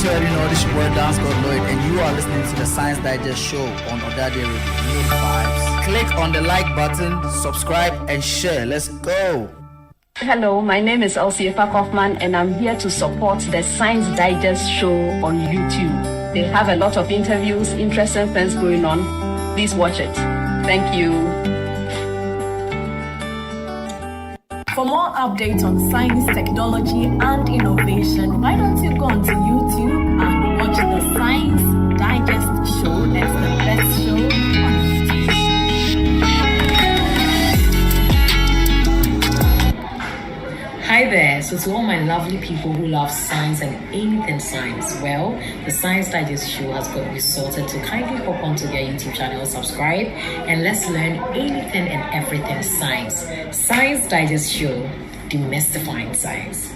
you already know, this is your boy Dance God Lloyd, and you are listening to the Science Digest show on Odade Radio. You know the vibes. Click on the like button, subscribe, and share. Let's go. Hello, my name is Elsie Kaufman, and I'm here to support the Science Digest show on YouTube. They have a lot of interviews, interesting things going on. Please watch it. Thank you. For more updates on science, technology, and innovation, why don't you go onto YouTube and watch the Science Digest show? That's the best show on YouTube. Hi there, so to all my lovely people who love science and anything science, well, the Science Digest show has got you sorted to kindly hop onto their YouTube channel, subscribe, and let's learn anything and everything science. Science Digest show, demystifying science.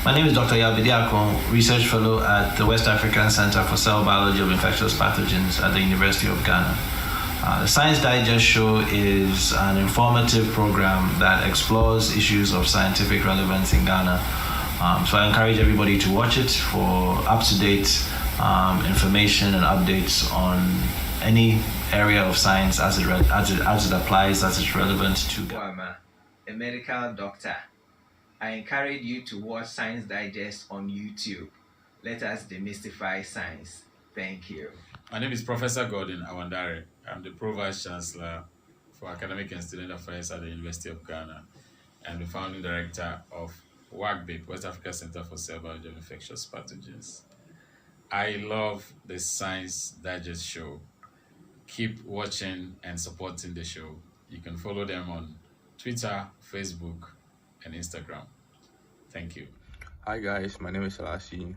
My name is Dr. Yabidi, Research Fellow at the West African Center for Cell Biology of Infectious Pathogens at the University of Ghana. The Science Digest show is an informative program that explores issues of scientific relevance in Ghana. So I encourage everybody to watch it for up-to-date information and updates on any area of science as it applies, as it's relevant to Ghana. I'm a medical doctor. I encourage you to watch Science Digest on YouTube. Let us demystify science. Thank you. My name is Professor Gordon Awandare. I'm the Pro-Vice Chancellor for Academic and Student Affairs at the University of Ghana and the Founding Director of WACBIP, West Africa Center for Cell Biology of Infectious Pathogens. I love the Science Digest show. Keep watching and supporting the show. You can follow them on Twitter, Facebook, and Instagram. Thank you. Hi guys, my name is Salasi,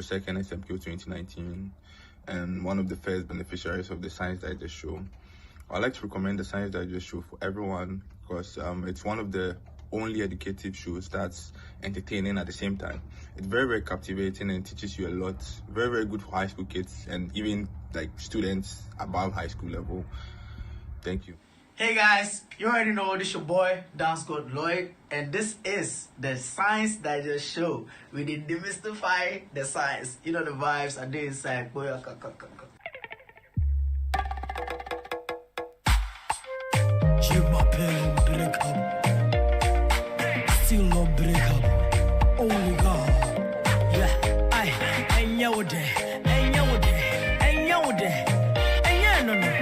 second SMQ 2019, and one of the first beneficiaries of the Science Digest show. I'd like to recommend the Science Digest show for everyone because it's one of the only educative shows that's entertaining at the same time. It's very, very captivating and teaches you a lot. Very, very good for high school kids and even like students above high school level. Thank you. Hey guys, you already know this is your boy Dance God Lloyd, and this is the Science Digest show. We did demystify the science. You know the vibes are there inside. Still no break up. Only God. Yeah, I know that. I know that. I know that. I know no.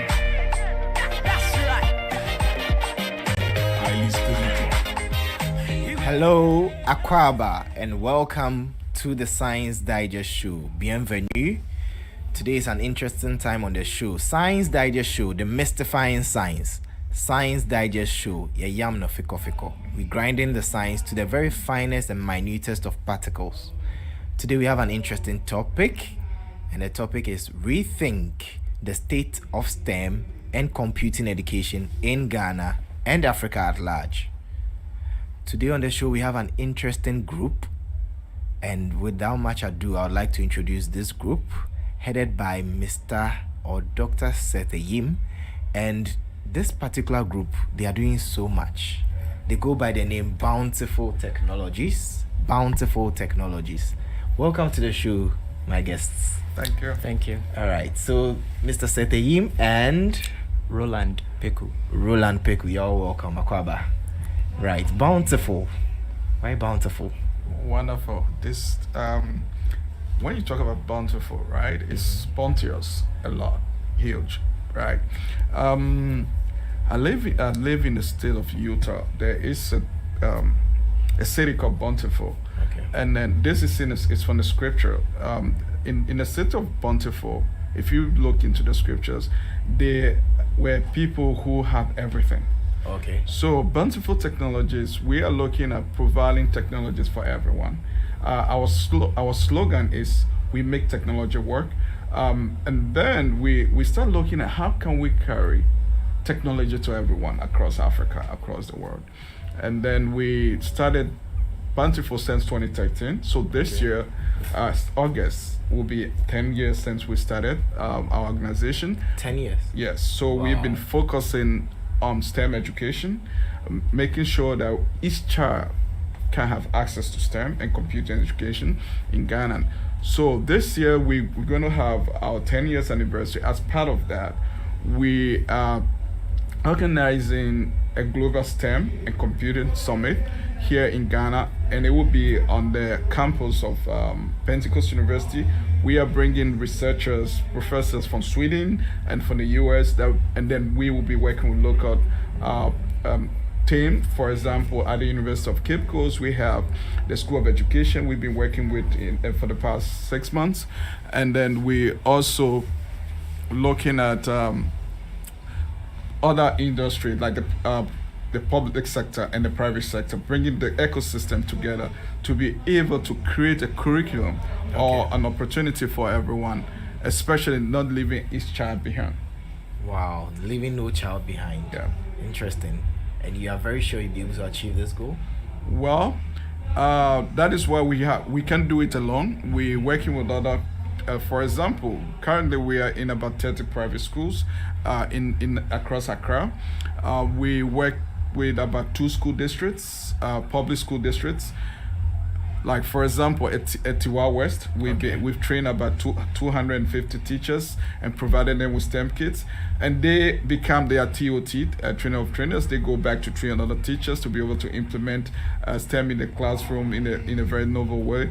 Hello, Akwaba, and welcome to the Science Digest show. Bienvenue. Today is an interesting time on the show. Science Digest show, demystifying science. Science Digest show, yam no fiko. We grinding the science to the very finest and minutest of particles. Today we have an interesting topic, and the topic is Rethink, the state of STEM and computing education in Ghana and Africa at large. Today on the show we have an interesting group, and without much ado, I would like to introduce this group headed by Mr. or Dr. Seth Yim. And this particular group, they are doing so much. They go by the name Bountiful Technologies. Bountiful Technologies. Welcome to the show, my guests. Thank you. Thank you. All right, so Mr. Seth Yim and Roland Peku. You're welcome, Akwaba. Right, Bountiful. Why Bountiful? Wonderful. This when you talk about bountiful, right? It's bounteous, a lot, huge, right? I live in the state of Utah. There is a city called Bountiful, Okay. and then this is it's from the scripture. In the state of Bountiful, if you look into the scriptures, they were people who have everything. Okay. So Bountiful Technologies, we are looking at providing technologies for everyone. Our slogan is we make technology work, and then we start looking at how can we carry technology to everyone across Africa, across the world. And then we started Bountiful since 2013. So this year, August, will be 10 years since we started our organization. 10 years? Yes. So we've been focusing on STEM education, making sure that each child can have access to STEM and computer education in Ghana. So this year we're going to have our 10 years anniversary. As part of that, we are organizing a global STEM and computing summit here in Ghana, and it will be on the campus of Pentecost University. We are bringing researchers, professors from Sweden and from the US, and then we will be working with local team. For example, at the University of Cape Coast, we have the School of Education we've been working with for the past 6 months, and then we also looking at other industry like the public sector and the private sector, bringing the ecosystem together to be able to create a curriculum or an opportunity for everyone, especially not leaving each child behind. Wow, leaving no child behind. Yeah. Interesting. And you are very sure you'll be able to achieve this goal? Well, that is why we can't do it alone. We're working with other. For example, currently we are in about 30 private schools in across Accra. We work with about 2 school districts, public school districts. Like for example, at Tiwa West, we've trained about 250 teachers and provided them with STEM kits, and they become their TOT, trainer of trainers. They go back to train other teachers to be able to implement STEM in the classroom in a very novel way.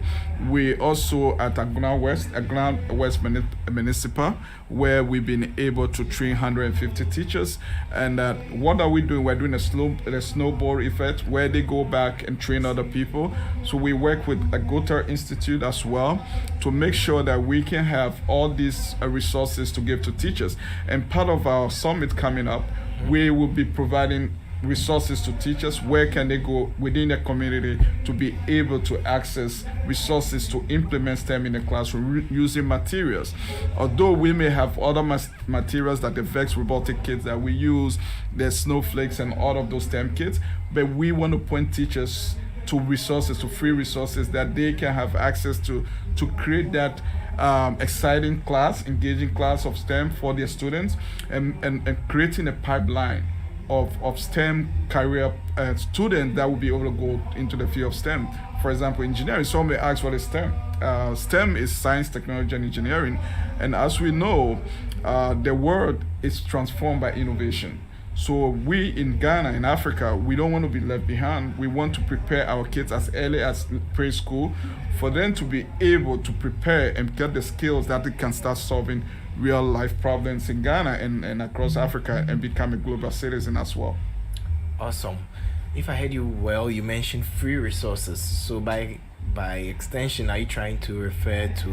We also at Aguna West Municipal, where we've been able to train 150 teachers. And what are we doing? We're doing a snowball effect where they go back and train other people. So we work with a Goethe Institute as well to make sure that we can have all these resources to give to teachers. And part of our summit coming up, we will be providing resources to teachers. Where can they go within the community to be able to access resources to implement STEM in the classroom using materials? Although we may have other materials like the VEX robotic kits that we use, the snowflakes and all of those STEM kits, but we want to point teachers to resources, to free resources that they can have access to create that exciting class, engaging class of STEM for their students, and creating a pipeline of STEM career students that will be able to go into the field of STEM. For example, engineering. Some may ask, what is STEM? STEM is science, technology, and engineering. And as we know, the world is transformed by innovation. So we in Ghana, in Africa, we don't want to be left behind. We want to prepare our kids as early as preschool for them to be able to prepare and get the skills that they can start solving real life problems in Ghana and across Africa and become a global citizen as well. Awesome. If I heard you well, you mentioned free resources. So by extension, are you trying to refer to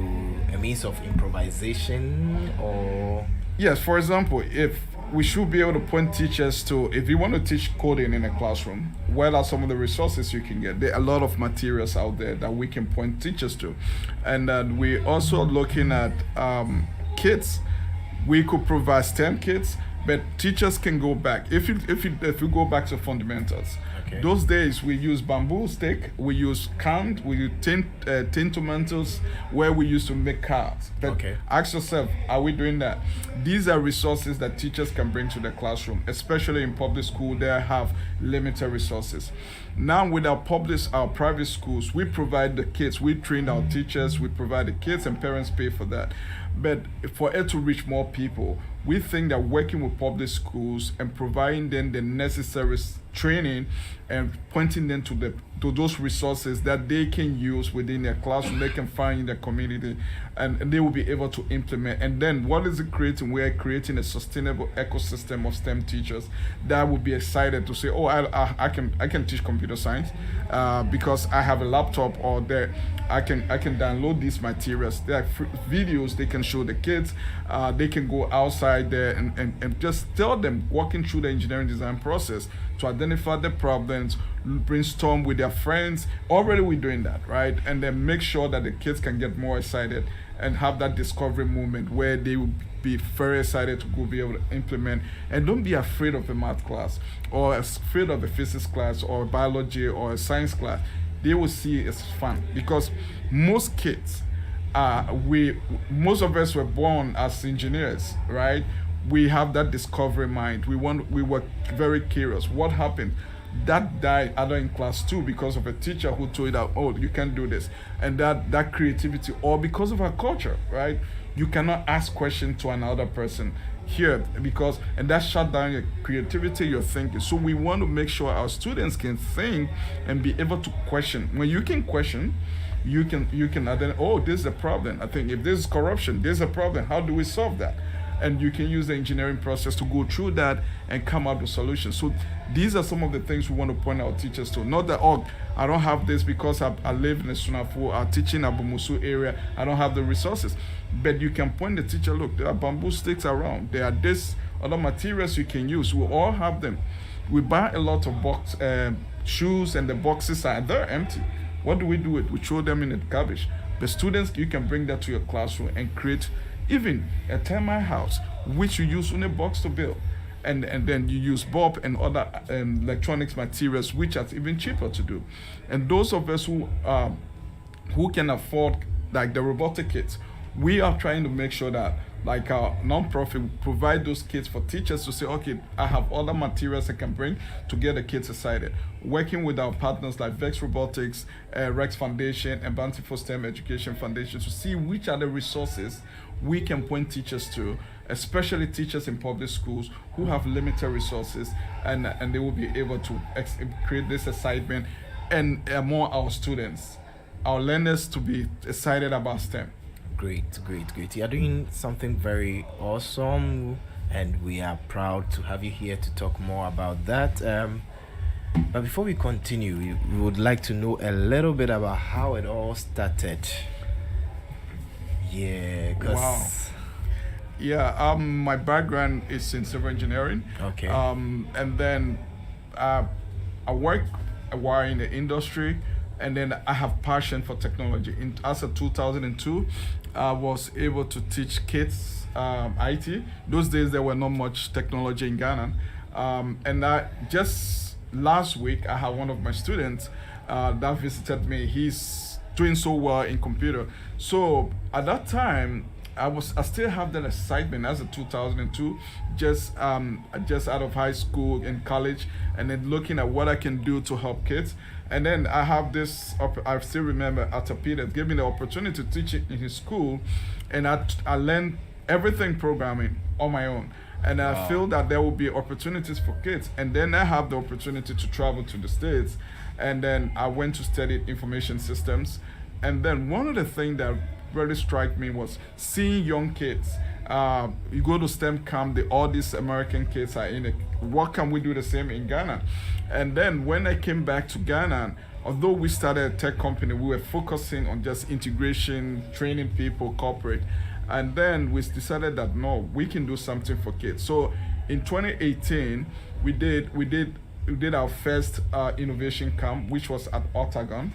a means of improvisation or? Yes, for example, if we should be able to point teachers to, if you want to teach coding in a classroom, what are some of the resources you can get? There are a lot of materials out there that we can point teachers to. And we're also looking at kits. We could provide STEM kits, but teachers can go back. If you go back to fundamentals, those days we use bamboo stick, we use can, we use tin tomatoes, where we used to make cards. But ask yourself, are we doing that? These are resources that teachers can bring to the classroom, especially in public school. They have limited resources. Now with our private schools, we provide the kits, we train our teachers, we provide the kits, and parents pay for that. But for it to reach more people, we think that working with public schools and providing them the necessary training and pointing them to those resources that they can use within their classroom, they can find in their community, and they will be able to implement. And then what is it creating? We are creating a sustainable ecosystem of STEM teachers that will be excited to say, oh, I can teach computer science because I have a laptop, or I can download these materials. There are videos they can show the kids. They can go outside there and just tell them, walking through the engineering design process to identify the problems, brainstorm with their friends. Already we're doing that, right? And then make sure that the kids can get more excited and have that discovery moment where they will be very excited to go be able to implement. And don't be afraid of a math class or afraid of a physics class or biology or a science class. They will see it as fun, because most kids, most of us were born as engineers, right? We have that discovery mind. We were very curious. What happened? that died either in class 2 because of a teacher who told you that, oh, you can't do this, and that creativity, or because of our culture, right? You cannot ask questions to another person here because, and that shut down your creativity, your thinking. So we want to make sure our students can think and be able to question. When you can question, you can identify, oh, this is a problem. I think if this is corruption, this is a problem. How do we solve that? And you can use the engineering process to go through that and come up with solutions. So these are some of the things we want to point our teachers to. Not that, oh, I don't have this because I live in a Sunafo, I teach in Abumusu area, I don't have the resources. But you can point the teacher, look, there are bamboo sticks around, there are this other materials you can use. We all have them. We buy a lot of shoes, and the boxes they're empty. What do? We throw them in the garbage. The students, you can bring that to your classroom and create even a termite house, which you use in a box to build. And then you use bulb and other electronics materials, which are even cheaper to do. And those of us who can afford like the robotic kits, we are trying to make sure that like our nonprofit provide those kits for teachers to say, okay, I have other materials I can bring to get the kids excited. Working with our partners like Vex Robotics, Rex Foundation, and Bountiful STEM Education Foundation to see which are the resources we can point teachers to, especially teachers in public schools who have limited resources, and they will be able to create this excitement and more our students, our learners to be excited about STEM. Great. You are doing something very awesome, and we are proud to have you here to talk more about that. But before we continue, we would like to know a little bit about how it all started. Yeah, wow. Yeah, my background is in civil engineering. Okay. And then I work a while in the industry, and then I have passion for technology. As of 2002, I was able to teach kids IT. Those days there were not much technology in Ghana. And just last week, I had one of my students that visited me. He's doing so well in computer. So at that time, I still have that excitement as a 2002, just out of high school and college, and then looking at what I can do to help kids. And then I have this, I still remember Arthur Peters gave me the opportunity to teach it in his school, and I learned everything programming on my own. And I feel that there will be opportunities for kids. And then I have the opportunity to travel to the States, and then I went to study information systems. And then one of the things that really struck me was seeing young kids. You go to STEM camp, all these American kids are in it. What can we do the same in Ghana? And then when I came back to Ghana, although we started a tech company, we were focusing on just integration, training people, corporate. And then we decided that no, we can do something for kids. So in 2018, we did our first innovation camp, which was at Octagon.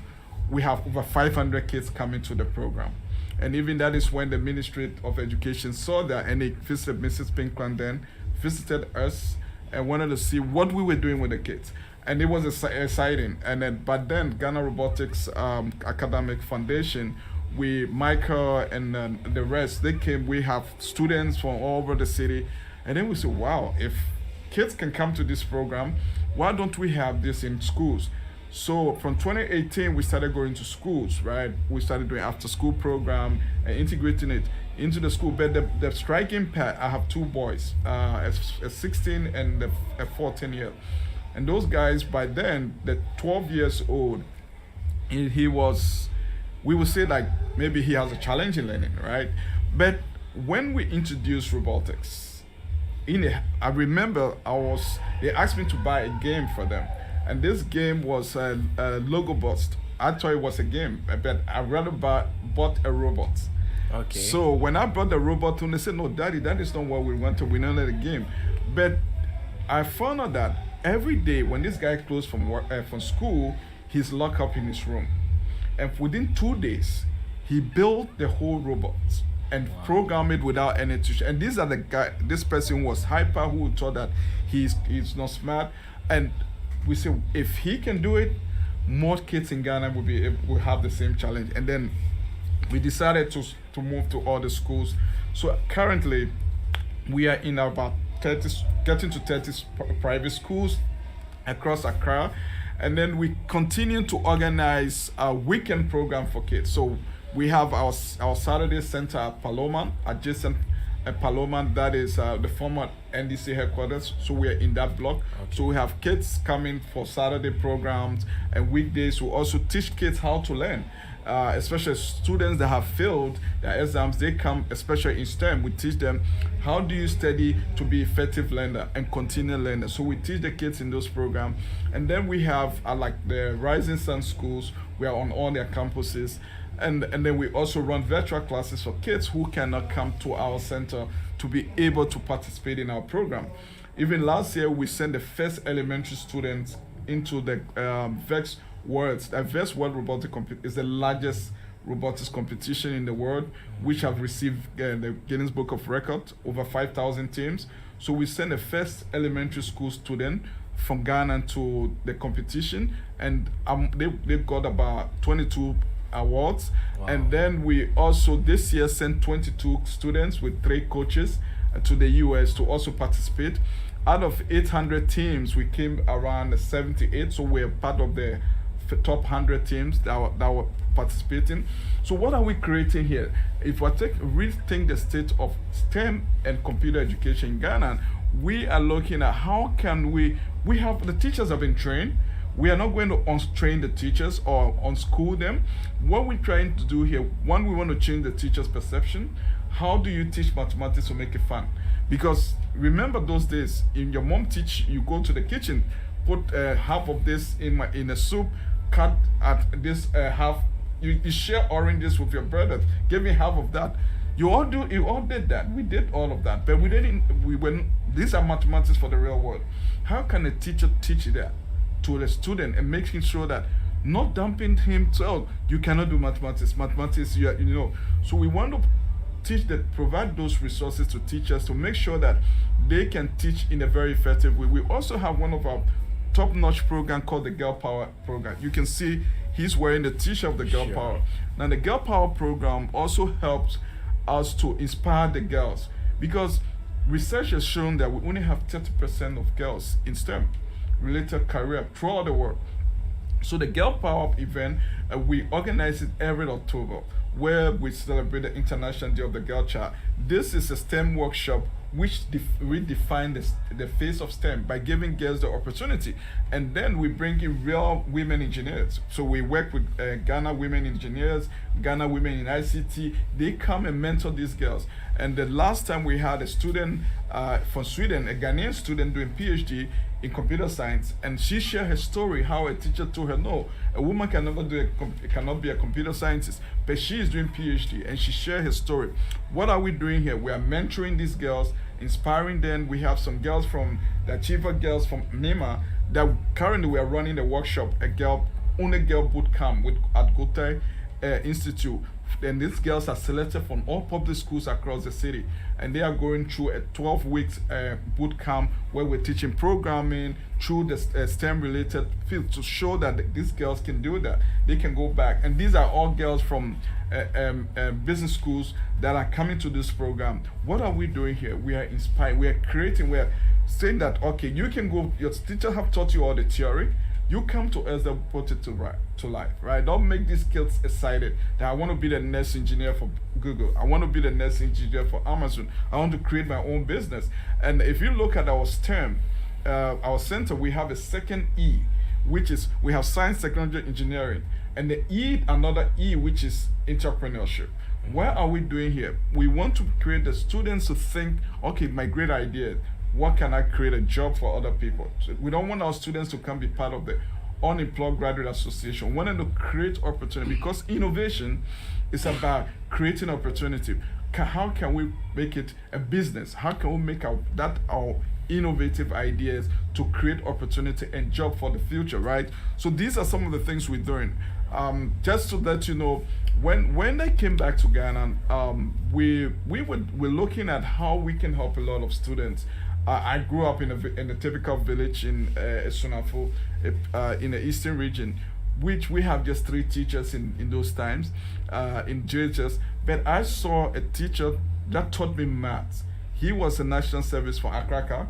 We have over 500 kids coming to the program. And even that is when the Ministry of Education saw that, and they visited Mrs. Pinkland then, visited us, and wanted to see what we were doing with the kids. And it was exciting. But then Ghana Robotics Academic Foundation, Michael and the rest, they came. We have students from all over the city. And then we said, wow, if kids can come to this program, why don't we have this in schools? So from 2018, we started going to schools, right? We started doing after school program and integrating it into the school. But the striking part, I have two boys, a 16 and a 14-year. And those guys, by then, they're 12 years old. He was, we would say like, maybe he has a challenge in learning, right? But when we introduced robotics, I remember they asked me to buy a game for them. And this game was a logo bust. I thought it was a game, but I rather bought a robot. Okay. So when I brought the robot to them, they said, no, Daddy, that is not what we wanted. We don't let a game. But I found out that every day when this guy closed from school, he's locked up in his room. And within 2 days, he built the whole robot and programmed it without any tuition. And these are the guy. This person was hyper, who thought that he's not smart. And we say, if he can do it, more kids in Ghana will have the same challenge. And then we decided to move to all the schools. So currently, we are in about 30, getting to 30 private schools across Accra. And then we continue to organize a weekend program for kids. So we have our Saturday center at Paloma, adjacent Paloma, that is the former NDC headquarters. So we are in that block. So we have kids coming for Saturday programs, and weekdays we also teach kids how to learn. Especially students that have failed their exams, they come, especially in STEM, we teach them how do you study to be effective learner and continual learner. So we teach the kids in those programs. And then we have like the Rising Sun schools, we are on all their campuses. And then we also run virtual classes for kids who cannot come to our center to be able to participate in our program. Even last year, we sent the first elementary students into the VEX Worlds. The VEX World Robotic is the largest robotics competition in the world, which have received the Guinness Book of Records, over 5,000 teams. So we sent the first elementary school student from Ghana to the competition, and they got about 22 awards. Wow. And then we also this year sent 22 students with 3 coaches to the US to also participate. Out of 800 teams, we came around 78, so we're part of the top 100 teams that were participating. So what are we creating here? If we rethink the state of STEM and computer education in Ghana, we are looking at how can we have the teachers have been trained. We are not going to untrain the teachers or unschool them. What we're trying to do here, one, we want to change the teacher's perception. How do you teach mathematics to make it fun? Because remember those days, in your mom teach, you go to the kitchen, put half of this in a soup, cut at this half. You share oranges with your brothers. Give me half of that. You all did that. We did all of that, but we didn't. These are mathematics for the real world. How can a teacher teach that to the student and making sure that not dumping him to, oh, you cannot do mathematics. So we want to provide those resources to teachers to make sure that they can teach in a very effective way. We also have one of our top-notch program called the Girl Power program. You can see he's wearing the t-shirt of the Girl Power. Now the Girl Power program also helps us to inspire the girls, because research has shown that we only have 30% of girls in STEM related career throughout the world. So the Girl Power event, we organize it every October, where we celebrate the International Day of the Girl Child. This is a STEM workshop which redefine the face of STEM by giving girls the opportunity. And then we bring in real women engineers. So we work with Ghana women engineers, Ghana women in ICT. They come and mentor these girls. And the last time we had a student from Sweden, a Ghanaian student doing PhD in computer science, and she shared her story how a teacher told her, no, a woman can never cannot be a computer scientist, but she is doing PhD, and she shared her story. What are we doing here? We are mentoring these girls, inspiring them. We have some girls from the Achiever girls from NEMA that currently we are running the workshop, only girl boot camp at Goethe Institute. And these girls are selected from all public schools across the city, and they are going through a 12 weeks boot camp where we're teaching programming through the STEM related field to show that these girls can do that. They can go back, and these are all girls from business schools that are coming to this program. What are we doing here? We are inspiring, we are creating, we are saying that, okay, you can go, your teacher have taught you all the theory, you come to us and put it to life, right? Don't make these kids excited that I want to be the next engineer for Google. I want to be the next engineer for Amazon. I want to create my own business. And if you look at our STEM, our center, we have a second E, which is we have science, technology, engineering, and the E, another E, which is entrepreneurship. What are we doing here? We want to create the students to think, okay, my great idea, what can I create a job for other people? So we don't want our students to come be part of the Unemployed Graduate Association. We want them to create opportunity, because innovation is about creating opportunity. How can we make it a business? How can we make our innovative ideas to create opportunity and job for the future, right? So these are some of the things we're doing. Just to let you know, when I came back to Ghana, we're looking at how we can help a lot of students. I grew up in a typical village in Esunafo, in the eastern region, which we have just 3 teachers in those times, in JHS. But I saw a teacher that taught me maths. He was a national service for Akraka,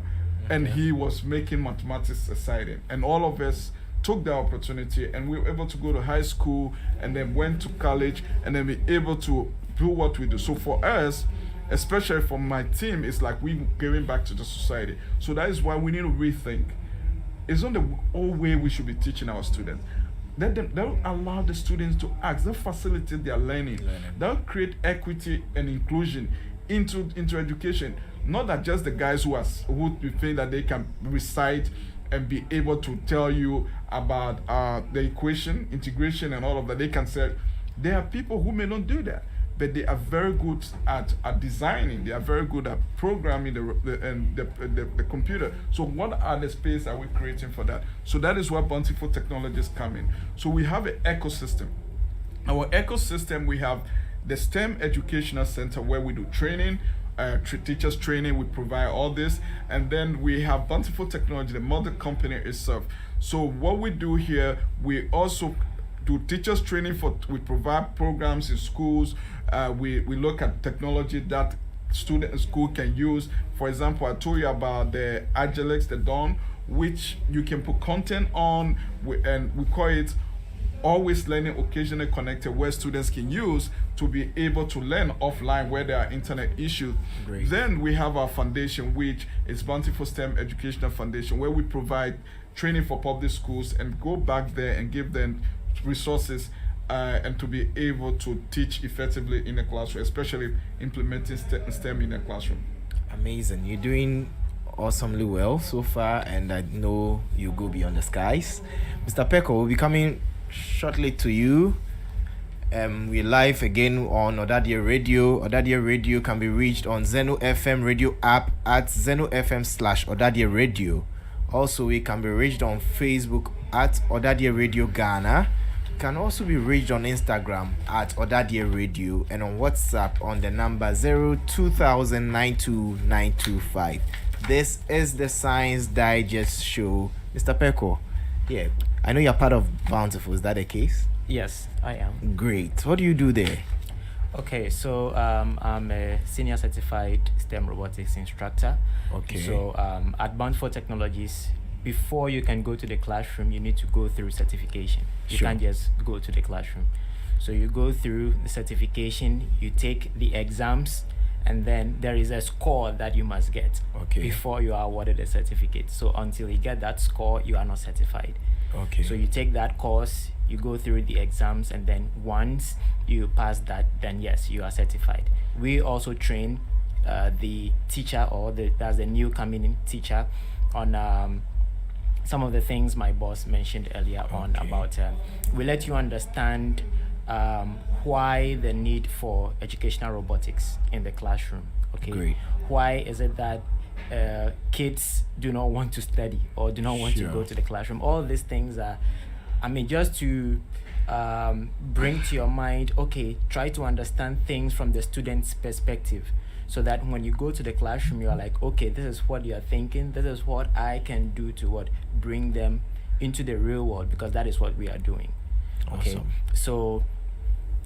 and he was making mathematics exciting. And all of us took the opportunity, and we were able to go to high school, and then went to college, and then be able to do what we do. So for us, especially for my team, it's like we giving back to the society. So that is why we need to rethink. It's not the old way we should be teaching our students. Let them, they'll allow the students to ask, they'll facilitate their learning. They'll create equity and inclusion into education. Not that just the guys who think that they can recite and be able to tell you about the equation, integration, and all of that. They can say, there are people who may not do that, but they are very good at designing. They are very good at programming the computer. So what are the space are we creating for that? So that is where Bountiful Technologies come in. So we have an ecosystem. Our ecosystem, we have the STEM Educational Center where we do training, teachers training, we provide all this. And then we have Bountiful Technology, the mother company itself. So what we do here, we also do teachers training we provide programs in schools. We look at technology that student in school can use. For example, I told you about the Agilex, the Dawn, which you can put content on, and we call it Always Learning Occasionally Connected, where students can use to be able to learn offline where there are internet issues. Great. Then we have our foundation, which is Bountiful STEM Educational Foundation, where we provide training for public schools and go back there and give them resources and to be able to teach effectively in the classroom, especially implementing STEM in the classroom. Amazing. You're doing awesomely well so far, and I know you go beyond the skies. Mr. Peko, will be coming shortly to you. We're live again on Odadia Radio. Odadia Radio can be reached on Zeno FM radio app at Zeno FM/Odadia Radio. Also, we can be reached on Facebook at Odadia Radio Ghana. Can also be reached on Instagram at Odadia Radio, and on WhatsApp on the number 02092925. This is the Science Digest Show. Mr. Peko, yeah, I know you're part of Bountiful. Is that the case? Yes, I am. Great. What do you do there? Okay, so I'm a senior certified STEM robotics instructor. Okay. So at Bountiful Technologies, before you can go to the classroom, you need to go through certification. You Sure. can't just go to the classroom. So you go through the certification, you take the exams, and then there is a score that you must get before you are awarded a certificate. So until you get that score, you are not certified. Okay. So you take that course, you go through the exams, and then once you pass that, then yes, you are certified. We also train the teacher, or that's the new coming in teacher, on some of the things my boss mentioned earlier on about we let you understand why the need for educational robotics in the classroom. Okay. Great. Why is it that kids do not want to study or do not want to go to the classroom? All these things are, just to bring to your mind, okay, try to understand things from the student's perspective, so that when you go to the classroom, you are like, okay, this is what you are thinking, this is what I can do to bring them into the real world, because that is what we are doing. Okay. Awesome. So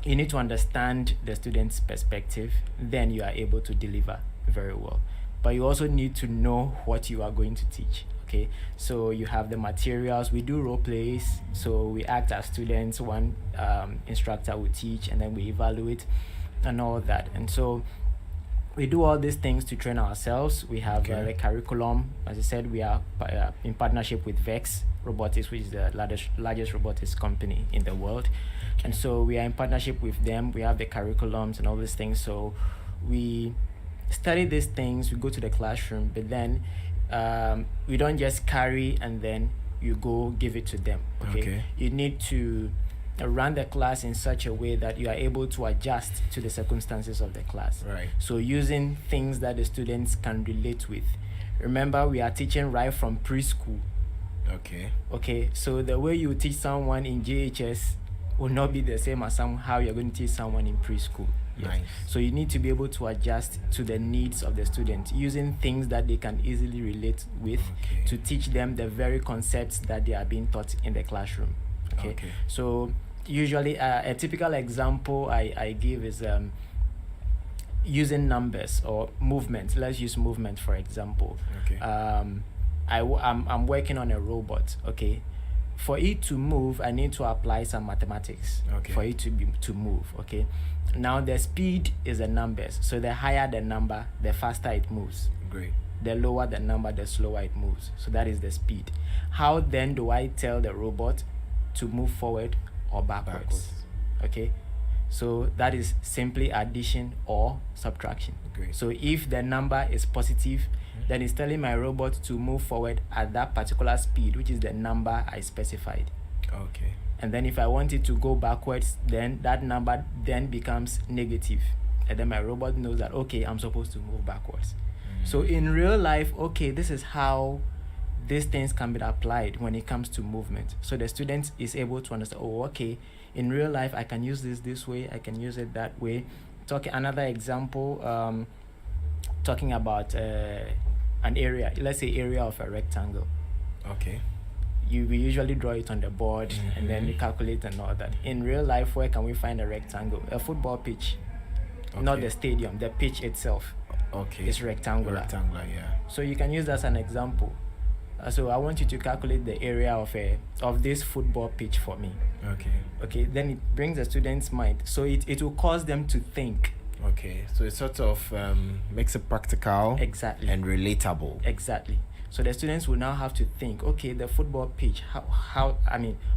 you need to understand the student's perspective, then you are able to deliver very well. But you also need to know what you are going to teach. Okay, so you have the materials. We do role plays, so we act as students. One instructor will teach, and then we evaluate and all that. And so we do all these things to train ourselves. We have the curriculum. As I said, we are in partnership with Vex Robotics, which is the largest robotics company in the world. And so we are in partnership with them. We have the curriculums and all these things. So we study these things, we go to the classroom, but then we don't just carry and then you go give it to them. Okay. You need to run the class in such a way that you are able to adjust to the circumstances of the class. Right. So using things that the students can relate with. Remember, we are teaching right from preschool. Okay, so the way you teach someone in JHS will not be the same as how you're going to teach someone in preschool. Yes. Nice. So you need to be able to adjust to the needs of the student, using things that they can easily relate with to teach them the very concepts that they are being taught in the classroom. Okay. So usually a typical example I give is using numbers or movement. Let's use movement for example. I'm working on a robot, okay? For it to move, I need to apply some mathematics for it to move, okay? Now the speed is the numbers. So the higher the number, the faster it moves. Great. The lower the number, the slower it moves. So that is the speed. How then do I tell the robot to move forward or backwards? Okay? So that is simply addition or subtraction. Great. So if the number is positive, then it's telling my robot to move forward at that particular speed, which is the number I specified. Okay. And then if I want it to go backwards, then that number then becomes negative. And then my robot knows that, okay, I'm supposed to move backwards. So in real life, okay, this is how these things can be applied when it comes to movement. So the student is able to understand, oh, okay, in real life, I can use this way, I can use it that way. Another example, talking about an area, let's say area of a rectangle. Okay. We usually draw it on the board and then we calculate and all that. In real life, where can we find a rectangle? A football pitch, not the stadium, the pitch itself. Okay. It's rectangular. Rectangular, yeah. So you can use that as an example. So I want you to calculate the area of this football pitch for me. Okay. Then it brings the student's mind. So it will cause them to think. Okay. So it sort of makes it practical. Exactly. And relatable. Exactly. So the students will now have to think, okay, the football pitch,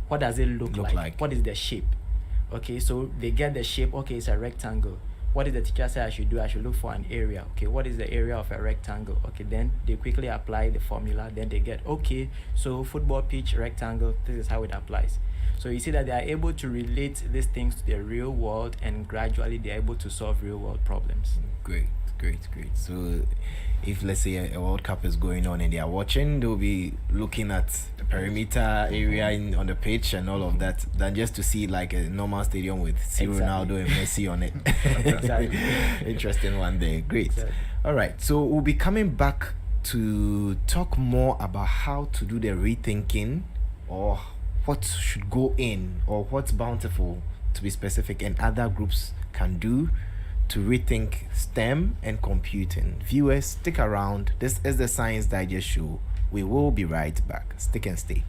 what does it look like? What is the shape? Okay, so they get the shape, okay, it's a rectangle. What did the teacher say I should do? I should look for an area. Okay, what is the area of a rectangle? Okay, then they quickly apply the formula. Then they get, okay, so football pitch, rectangle, this is how it applies. So you see that they are able to relate these things to the real world, and gradually they are able to solve real world problems. Great. So if, let's say, a World Cup is going on and they are watching, they'll be looking at the perimeter area on the pitch and all of that, than just to see like a normal stadium with Ronaldo and Messi on it. Exactly. Interesting one there. Great. Exactly. All right, so we'll be coming back to talk more about how to do the rethinking, or what should go in, or what's bountiful, to be specific, and other groups can do to rethink STEM and computing. Viewers, stick around. This is the Science Digest Show. We will be right back. Stick and stay.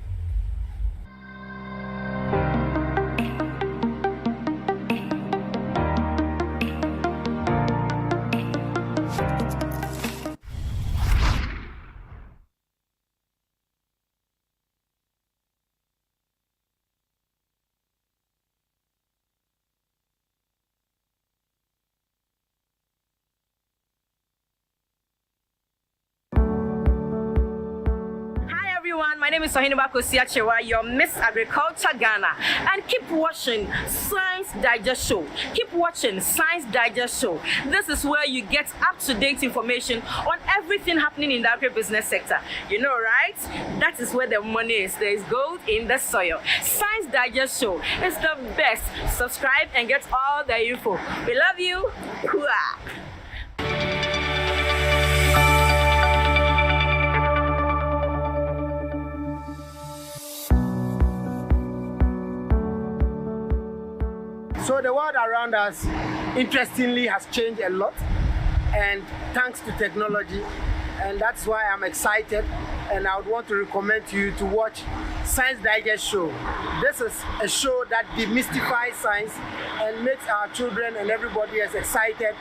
My name is Sohiniba Kosiachewa, your Miss Agriculture Ghana. And keep watching Science Digest Show. Keep watching Science Digest Show. This is where you get up-to-date information on everything happening in the agribusiness sector. You know, right? That is where the money is. There is gold in the soil. Science Digest Show is the best. Subscribe and get all the info. We love you. Hooah. So the world around us, interestingly, has changed a lot, and thanks to technology, and that's why I'm excited, and I would want to recommend to you to watch Science Digest Show. This is a show that demystifies science and makes our children and everybody as excited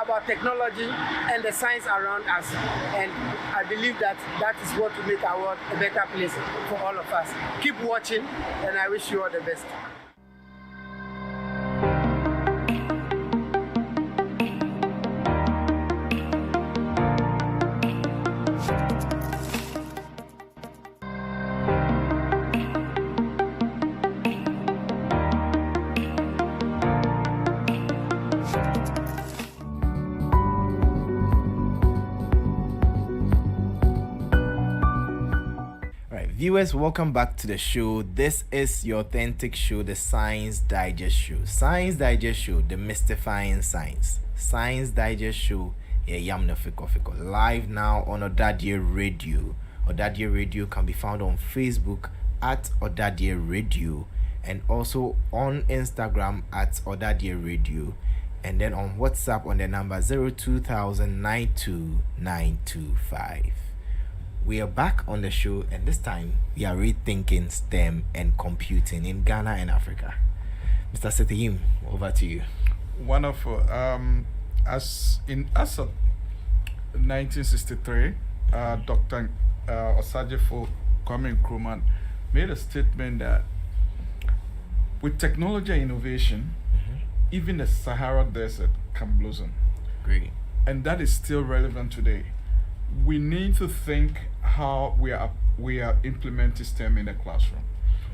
about technology and the science around us. And I believe that that is what will make our world a better place for all of us. Keep watching, and I wish you all the best. Viewers, welcome back to the show. This is your authentic show, the Science Digest Show. Science Digest Show, demystifying science. Science Digest Show, live now on Odadie Radio. Odadie Radio can be found on Facebook at Odadie Radio, and also on Instagram at Odadie Radio, and then on WhatsApp on the number 02000 92925. We are back on the show, and this time we are rethinking STEM and computing in Ghana and Africa. Mr. Setihim, over to you. Wonderful. As of 1963, Dr. Osajifo Kwame Nkrumah made a statement that with technology and innovation, even the Sahara Desert can blossom. Great. And that is still relevant today. We need to think how we are implementing STEM in the classroom.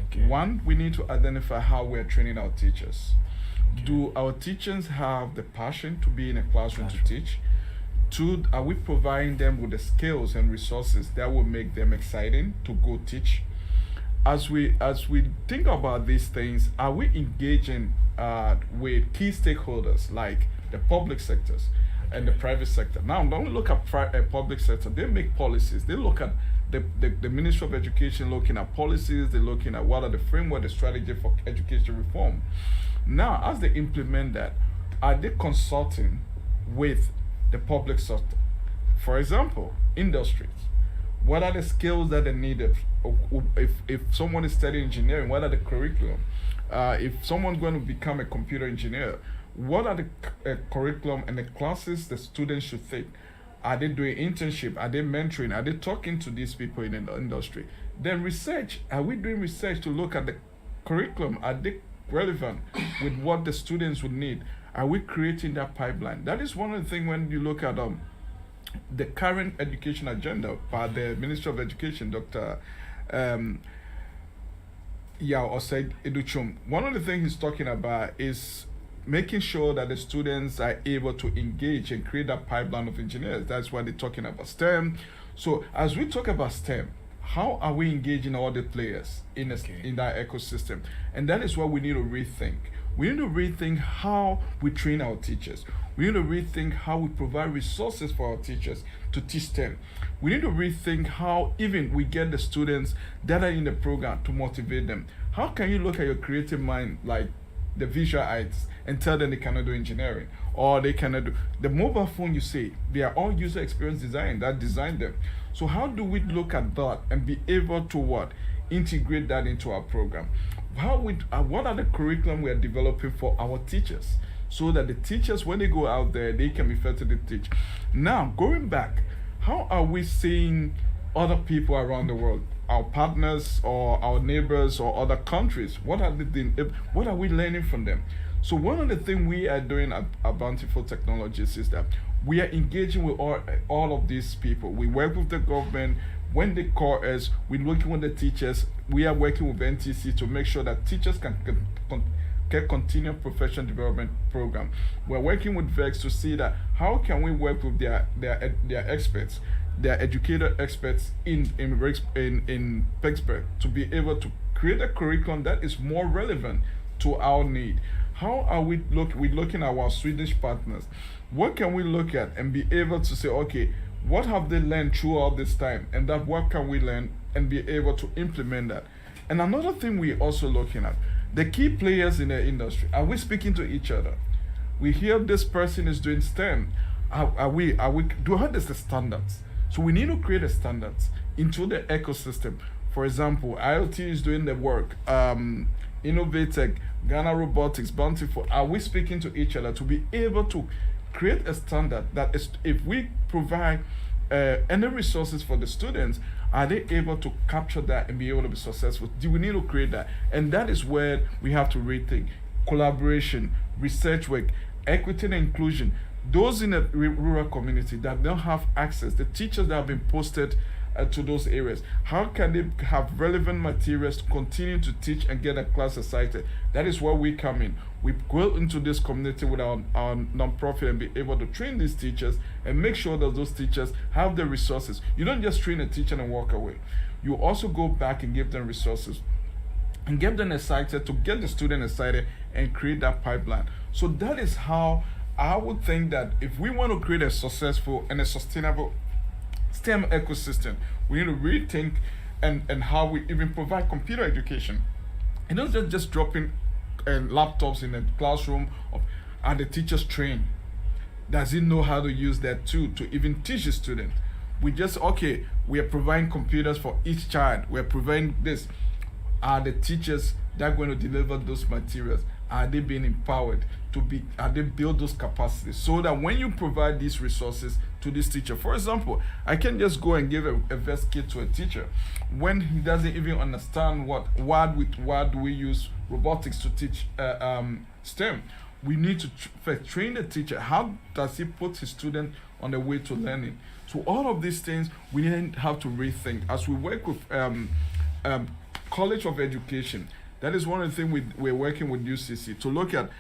Okay. One, we need to identify how we are training our teachers. Okay. Do our teachers have the passion to be in a classroom to teach? Two, are we providing them with the skills and resources that will make them exciting to go teach? As we think about these things, are we engaging with key stakeholders like the public sectors and the private sector? Now, don't look at public sector. They make policies. They look at the Ministry of Education looking at policies. They're looking at what are the framework, the strategy for education reform. Now, as they implement that, are they consulting with the public sector? For example, industries. What are the skills that are needed? If someone is studying engineering, what are the curriculum? If someone's going to become a computer engineer, what are the curriculum and the classes the students should take? Are they doing internship? Are they mentoring? Are they talking to these people in the industry? Then research. Are we doing research to look at the curriculum? Are they relevant with what the students would need? Are we creating that pipeline? That is one of the things when you look at the current education agenda by the Ministry of Education, Dr. Yao Osei Educhum. One of the things he's talking about is making sure that the students are able to engage and create that pipeline of engineers. That's why they're talking about STEM. So as we talk about STEM, how are we engaging all the players in that ecosystem? And that is what we need to rethink. We need to rethink how we train our teachers. We need to rethink how we provide resources for our teachers to teach STEM. We need to rethink how even we get the students that are in the program to motivate them. How can you look at your creative mind like the visualites and tell them they cannot do engineering, or they cannot do the mobile phone? You say they are all user experience design that designed them. So how do we look at that and be able to integrate that into our program? What are the curriculum we are developing for our teachers, so that the teachers, when they go out there, they can effectively teach? Now, going back, how are we seeing other people around the world, our partners or our neighbors or other countries? What are we learning from them? So one of the things we are doing at Bountiful Technologies is that we are engaging with all of these people. We work with the government. When they call us, we're working with the teachers. We are working with NTC to make sure that teachers can continue professional development program. We're working with VEX to see that how can we work with their experts, their educator experts in Pittsburgh, to be able to create a curriculum that is more relevant to our need. How are we looking at our Swedish partners? What can we look at and be able to say, okay, what have they learned throughout this time, and that what can we learn and be able to implement that? And another thing we're also looking at, the key players in the industry. Are we speaking to each other? We hear this person is doing STEM. Do what is the standards? So we need to create the standards into the ecosystem. For example, IoT is doing the work. Innovatech, Ghana Robotics, Bountiful. Are we speaking to each other to be able to create a standard that is, if we provide any resources for the students, are they able to capture that and be able to be successful? Do we need to create that? And that is where we have to rethink collaboration, research work, equity and inclusion. Those in the rural community that don't have access, the teachers that have been posted to those areas, how can they have relevant materials to continue to teach and get a class excited? That is where we come in. We go into this community with our nonprofit and be able to train these teachers and make sure that those teachers have the resources. You don't just train a teacher and walk away. You also go back and give them resources and get them excited, to get the student excited and create that pipeline. So that is how I would think that if we want to create a successful and a sustainable STEM ecosystem, we need to rethink and how we even provide computer education. And not just dropping laptops in the classroom. Are the teachers trained? Does he know how to use that tool to even teach the student? We just, okay, we are providing computers for each child. We are providing this. Are the teachers that are going to deliver those materials? Are they being empowered are they build those capacities so that when you provide these resources to this teacher, for example, I can just go and give a vest kit to a teacher when he doesn't even understand why do we use robotics to teach STEM. We need to first train the teacher. How does he put his student on the way to learning? So all of these things we then have to rethink as we work with College of Education. That is one of the things we're working with UCC to look at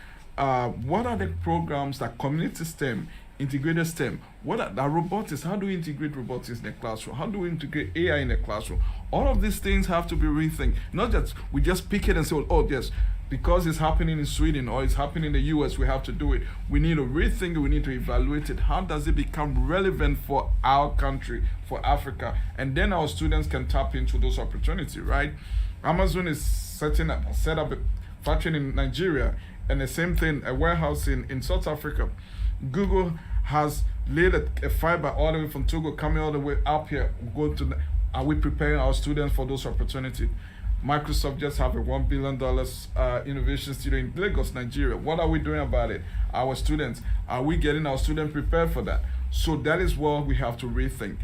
what are the programs that community STEM, integrated STEM, what are robotics, how do we integrate robotics in the classroom, how do we integrate AI in the classroom? All of these things have to be rethinked. Not that we just pick it and say, oh yes, because it's happening in Sweden or it's happening in the US, we have to do it. We need to rethink it, we need to evaluate it. How does it become relevant for our country, for Africa? And then our students can tap into those opportunities, right? Amazon is set up a factory in Nigeria, and the same thing, a warehouse in South Africa. Google has laid a fiber all the way from Togo, coming all the way up here. Are we preparing our students for those opportunities? Microsoft just have a $1 billion innovation studio in Lagos, Nigeria. What are we doing about it? Our students, are we getting our students prepared for that? So that is what we have to rethink.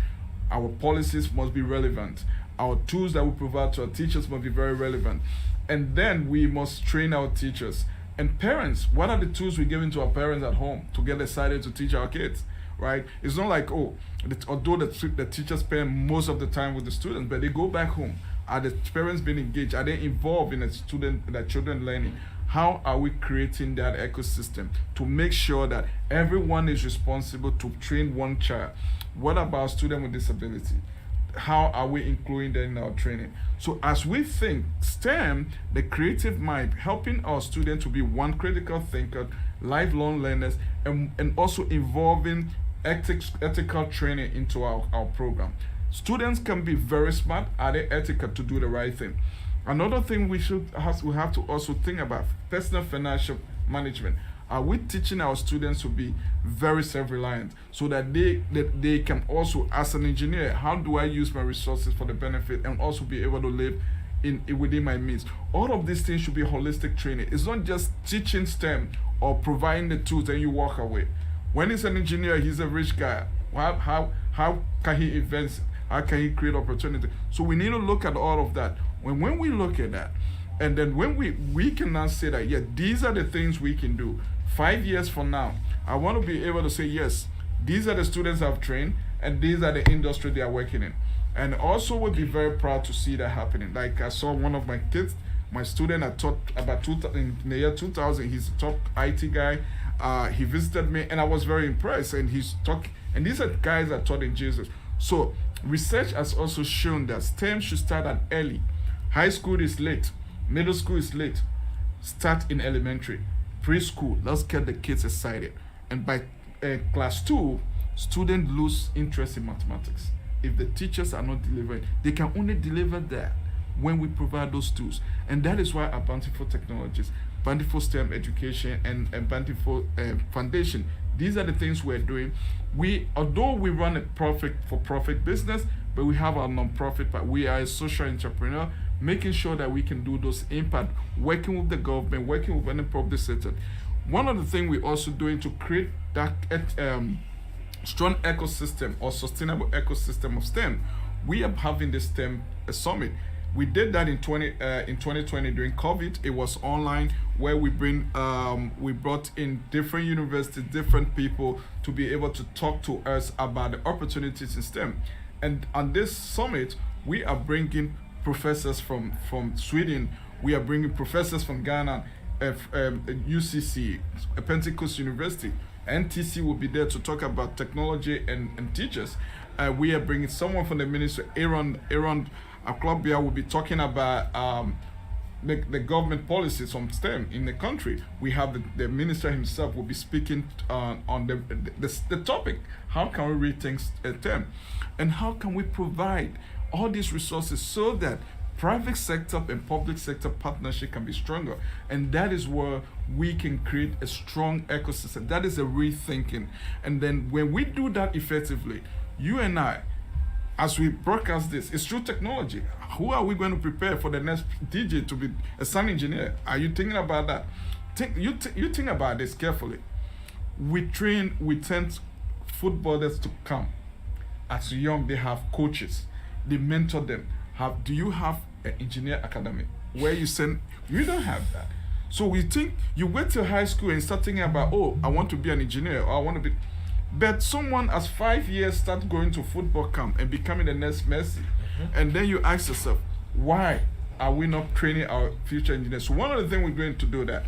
Our policies must be relevant. Our tools that we provide to our teachers must be very relevant. And then we must train our teachers. And parents, what are the tools we're giving to our parents at home to get excited to teach our kids, right? It's not like, although the teachers spend most of the time with the students, but they go back home. Are the parents being engaged? Are they involved in the children learning? How are we creating that ecosystem to make sure that everyone is responsible to train one child? What about students with disability? How are we including them in our training? So as we think STEM, the creative mind, helping our students to be one critical thinker, lifelong learners, and also involving ethical training into our program. Students can be very smart. Are they ethical to do the right thing? Another thing we have to also think about, personal financial management. Are we teaching our students to be very self-reliant so that they can also, as an engineer, how do I use my resources for the benefit and also be able to live within my means? All of these things should be holistic training. It's not just teaching STEM or providing the tools and you walk away. When he's an engineer, he's a rich guy. How can he invest? How can he create opportunity? So we need to look at all of that. When we look at that, and then when we can now say that, yeah, these are the things we can do. 5 years from now, I want to be able to say, yes, these are the students I've trained, and these are the industry they are working in. And also would be very proud to see that happening. Like I saw one of my kids, my student I taught about in the year 2000, he's a top IT guy. He visited me, and I was very impressed. And and these are guys I taught in Jesus. So research has also shown that STEM should start at early. High school is late. Middle school is late. Start in elementary. Preschool, let's get the kids excited. And by class 2, students lose interest in mathematics. If the teachers are not delivering, they can only deliver that when we provide those tools. And that is why our Bountiful Technologies, Bountiful STEM Education, and Bountiful Foundation, these are the things we're doing. Although we run a for-profit business, but we have our non-profit, but we are a social entrepreneur, making sure that we can do those impact, working with the government, working with any public sector. One of the things we're also doing to create that strong ecosystem or sustainable ecosystem of STEM, we are having the STEM summit. We did that in 2020 during COVID. It was online, where we brought in different universities, different people to be able to talk to us about the opportunities in STEM. And on this summit, we are bringing professors from Sweden. We are bringing professors from Ghana, UCC, Pentecost University. NTC will be there to talk about technology and teachers. We are bringing someone from the ministry, Aaron Aklobia, will be talking about the government policies on STEM in the country. We have the minister himself will be speaking on the topic, how can we rethink STEM, and how can we provide all these resources so that private sector and public sector partnership can be stronger. And that is where we can create a strong ecosystem. That is a rethinking. And then when we do that effectively, you and I, as we broadcast this, it's through technology. Who are we going to prepare for the next DJ to be a sound engineer? Are you thinking about that? You think about this carefully. We send footballers to come. As young, they have coaches. They mentor them. Do you have an engineer academy where you send? You don't have that. So we think you wait till high school and start thinking about, oh, I want to be an engineer, or I want to be. But someone as 5 years start going to football camp and becoming the next Messi, and then you ask yourself, why are we not training our future engineers? So one of the things we're going to do that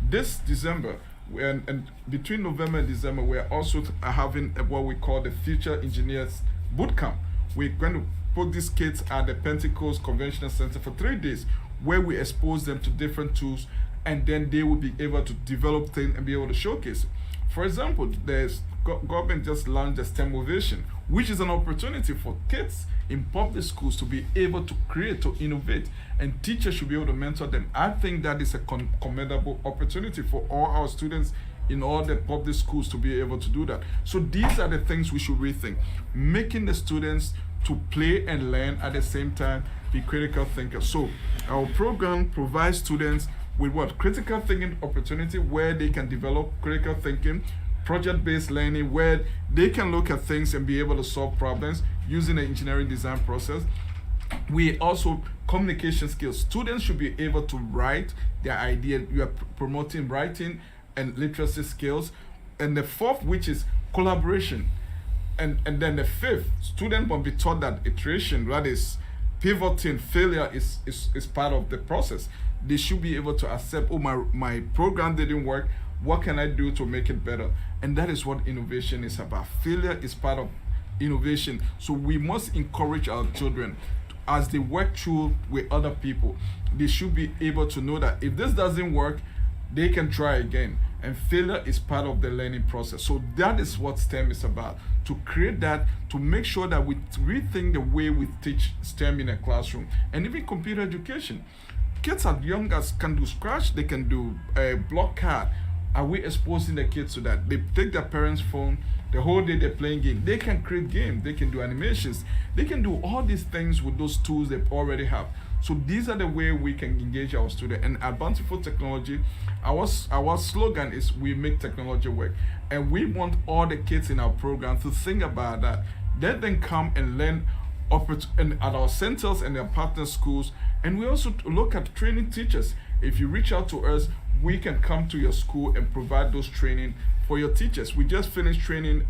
this December, and between November and December, we're also having what we call the Future Engineers Bootcamp. We're going to put these kids at the Pentecost Convention Center for 3 days, where we expose them to different tools, and then they will be able to develop things and be able to showcase it. For example, there's government just launched the STEM Ovation, which is an opportunity for kids in public schools to be able to create, to innovate, and teachers should be able to mentor them. I think that is a commendable opportunity for all our students in all the public schools to be able to do that. So these are the things we should rethink, making the students to play and learn at the same time, be critical thinkers. So our program provides students with what? Critical thinking opportunity, where they can develop critical thinking, project-based learning, where they can look at things and be able to solve problems using the engineering design process. We also communication skills. Students should be able to write their idea. You are promoting writing and literacy skills. And the fourth, which is collaboration. And then the fifth, students will be taught that iteration, that is pivoting, failure is part of the process. They should be able to accept, oh, my program didn't work, what can I do to make it better? And that is what innovation is about. Failure is part of innovation. So we must encourage our children, as they work through with other people, they should be able to know that if this doesn't work, they can try again. And failure is part of the learning process. So that is what STEM is about. To create that, to make sure that we rethink the way we teach STEM in a classroom, and even computer education. Kids as young as can do Scratch, they can do block card. Are we exposing the kids to that? They take their parents' phone, the whole day they're playing games. They can create games, they can do animations, they can do all these things with those tools they already have. So these are the way we can engage our students. And at Bountiful Technology, our slogan is we make technology work. And we want all the kids in our program to think about that. Let them come and learn at our centers and their partner schools. And we also look at training teachers. If you reach out to us, we can come to your school and provide those training for your teachers. We just finished training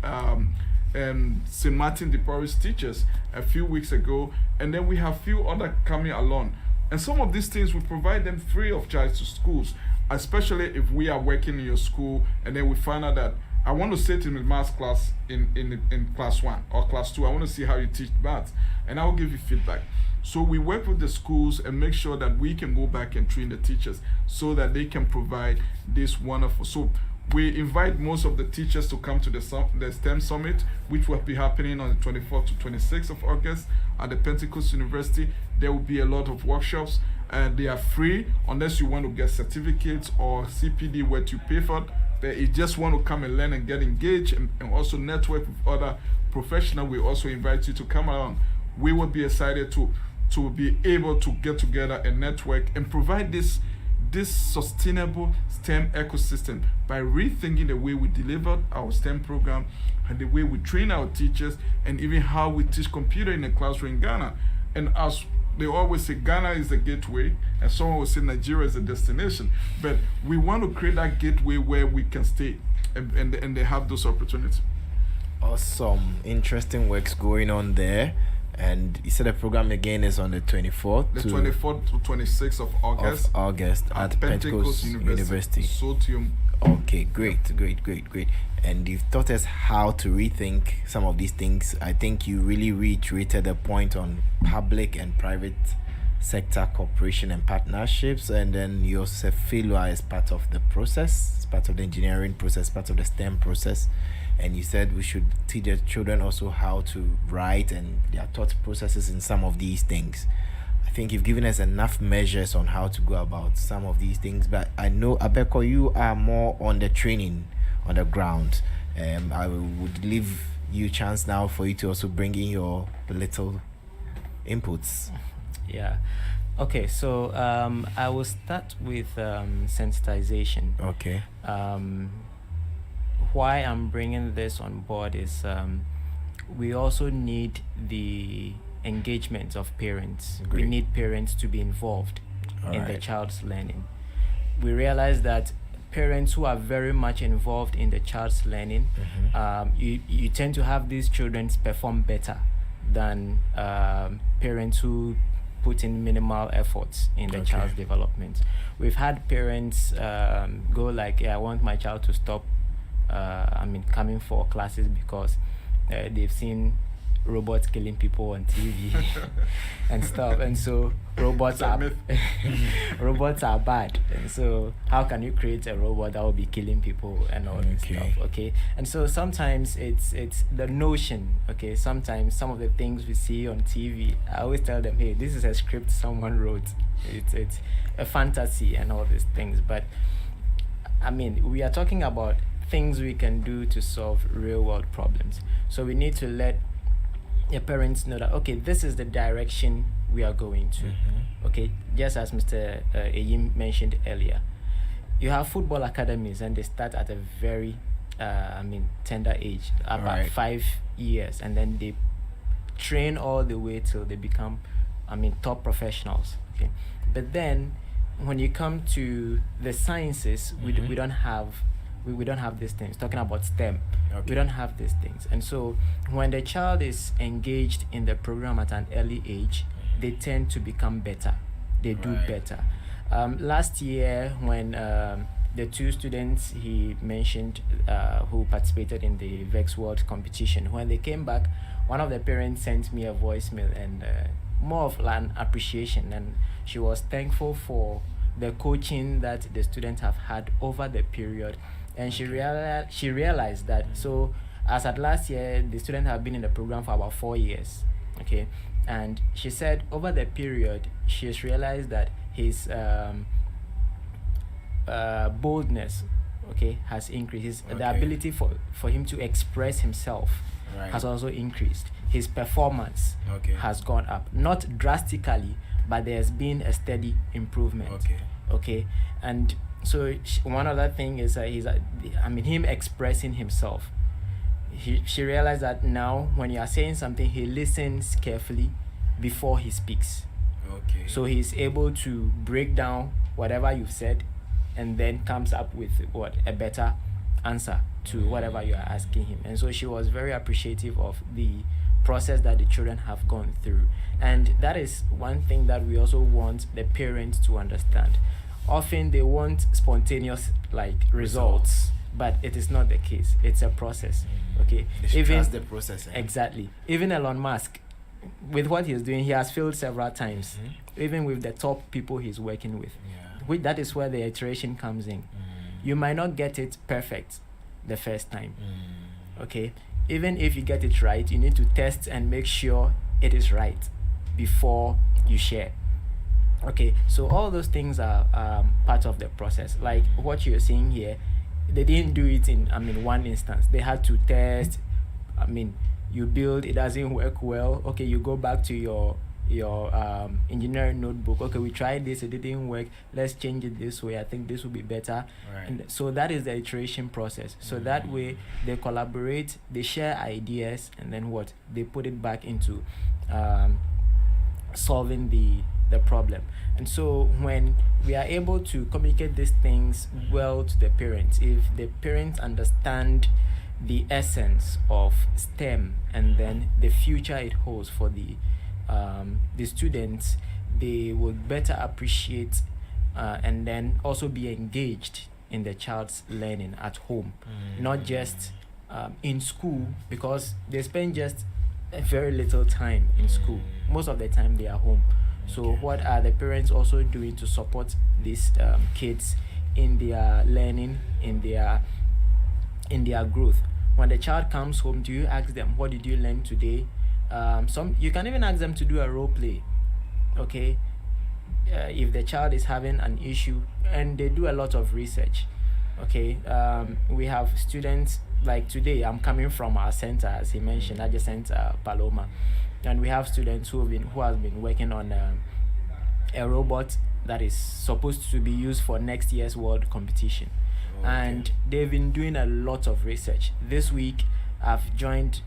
St. Martin de Porres teachers a few weeks ago, and then we have few other coming along. And some of these things we provide them free of charge to schools, especially if we are working in your school and then we find out that I want to sit in the math class in class 1 or class 2. I want to see how you teach math, and I will give you feedback. So we work with the schools and make sure that we can go back and train the teachers so that they can provide this wonderful. So we invite most of the teachers to come to the STEM Summit, which will be happening on the 24th to 26th of August at the Pentecost University. There will be a lot of workshops, and they are free unless you want to get certificates or CPD where to pay for it. But if you just want to come and learn and get engaged and also network with other professionals, we also invite you to come along. We will be excited to be able to get together and network and provide this sustainable STEM ecosystem by rethinking the way we deliver our STEM program and the way we train our teachers, and even how we teach computer in the classroom in Ghana. And as they always say, Ghana is the gateway, and someone will say Nigeria is the destination. But we want to create that gateway where we can stay and they have those opportunities. Awesome. Interesting works going on there. And you said the program again is on the 24th to 26th of August, at Pentecost University. Sotium. Okay, great. And you've taught us how to rethink some of these things. I think you really reiterated the point on public and private sector cooperation and partnerships, and then you also said failure is part of the process, it's part of the engineering process, part of the STEM process. And you said we should teach the children also how to write and their thought processes in some of these things. I think you've given us enough measures on how to go about some of these things, but I know, Abeko, you are more on the training on the ground. I would leave you chance now for you to also bring in your little inputs. Yeah. Okay, so I will start with sensitization. Okay. Why I'm bringing this on board is we also need the engagement of parents. Great. We need parents to be involved All in the right. child's learning. We realize that parents who are very much involved in the child's learning, you tend to have these children perform better than parents who put in minimal efforts in the child's development. We've had parents go like, I want my child to stop coming for classes because they've seen robots killing people on TV and stuff, and so robots are robots are bad, and so how can you create a robot that will be killing people and all this stuff? Okay, and so sometimes it's the notion. Okay, sometimes some of the things we see on TV, I always tell them, hey, this is a script someone wrote. It's a fantasy and all these things, but I mean, we are talking about things we can do to solve real world problems. So we need to let your parents know that, okay, this is the direction we are going to. Okay, just as Mr. Eyim mentioned earlier, you have football academies and they start at a very tender age, about 5 years, and then they train all the way till they become top professionals. Okay, but then when you come to the sciences, we don't have these things. Talking about STEM, we don't have these things. And so when the child is engaged in the program at an early age, they tend to become better. They do better. Last year, when the two students he mentioned who participated in the Vex World competition, when they came back, one of the parents sent me a voicemail and more of an appreciation, and she was thankful for the coaching that the students have had over the period. And she realized that, so as at last year, the students have been in the program for about 4 years. Okay, and she said over the period, she has realized that his boldness, has increased. The ability for him to express himself has also increased. His performance has gone up, not drastically, but there's been a steady improvement. Okay, and so one other thing is him expressing himself. She realized that now when you are saying something, he listens carefully before he speaks. So he's able to break down whatever you've said and then comes up with a better answer to whatever you are asking him. And so she was very appreciative of the process that the children have gone through. And that is one thing that we also want the parents to understand. Often they want spontaneous results, but it is not the case. It's a process. Okay, they trust the process. Exactly. Even Elon Musk, with what he's doing, he has failed several times. Even with the top people he's working with, that is where the iteration comes in. You might not get it perfect the first time. Okay, even if you get it right, you need to test and make sure it is right before you share. Okay, so all those things are part of the process. Like what you're seeing here, they didn't do it in one instance. They had to test. You build, it doesn't work well. Okay, you go back to your engineering notebook. Okay, we tried this, it didn't work. Let's change it this way. I think this will be better. And so that is the iteration process. So that way they collaborate, they share ideas, and then they put it back into solving the problem. And so when we are able to communicate these things well to the parents, if the parents understand the essence of STEM and then the future it holds for the students, they will better appreciate and then also be engaged in the child's learning at home, not just in school, because they spend just a very little time in school. Most of the time they are home. So what are the parents also doing to support these kids in their learning, in their growth? When the child comes home, do you ask them, what did you learn today? You can even ask them to do a role play. Okay, if the child is having an issue, and they do a lot of research. Okay, we have students like today, I'm coming from our center, as he mentioned, adjacent Paloma, and we have students who have been working on a robot that is supposed to be used for next year's world competition. And they've been doing a lot of research. This week, I've joined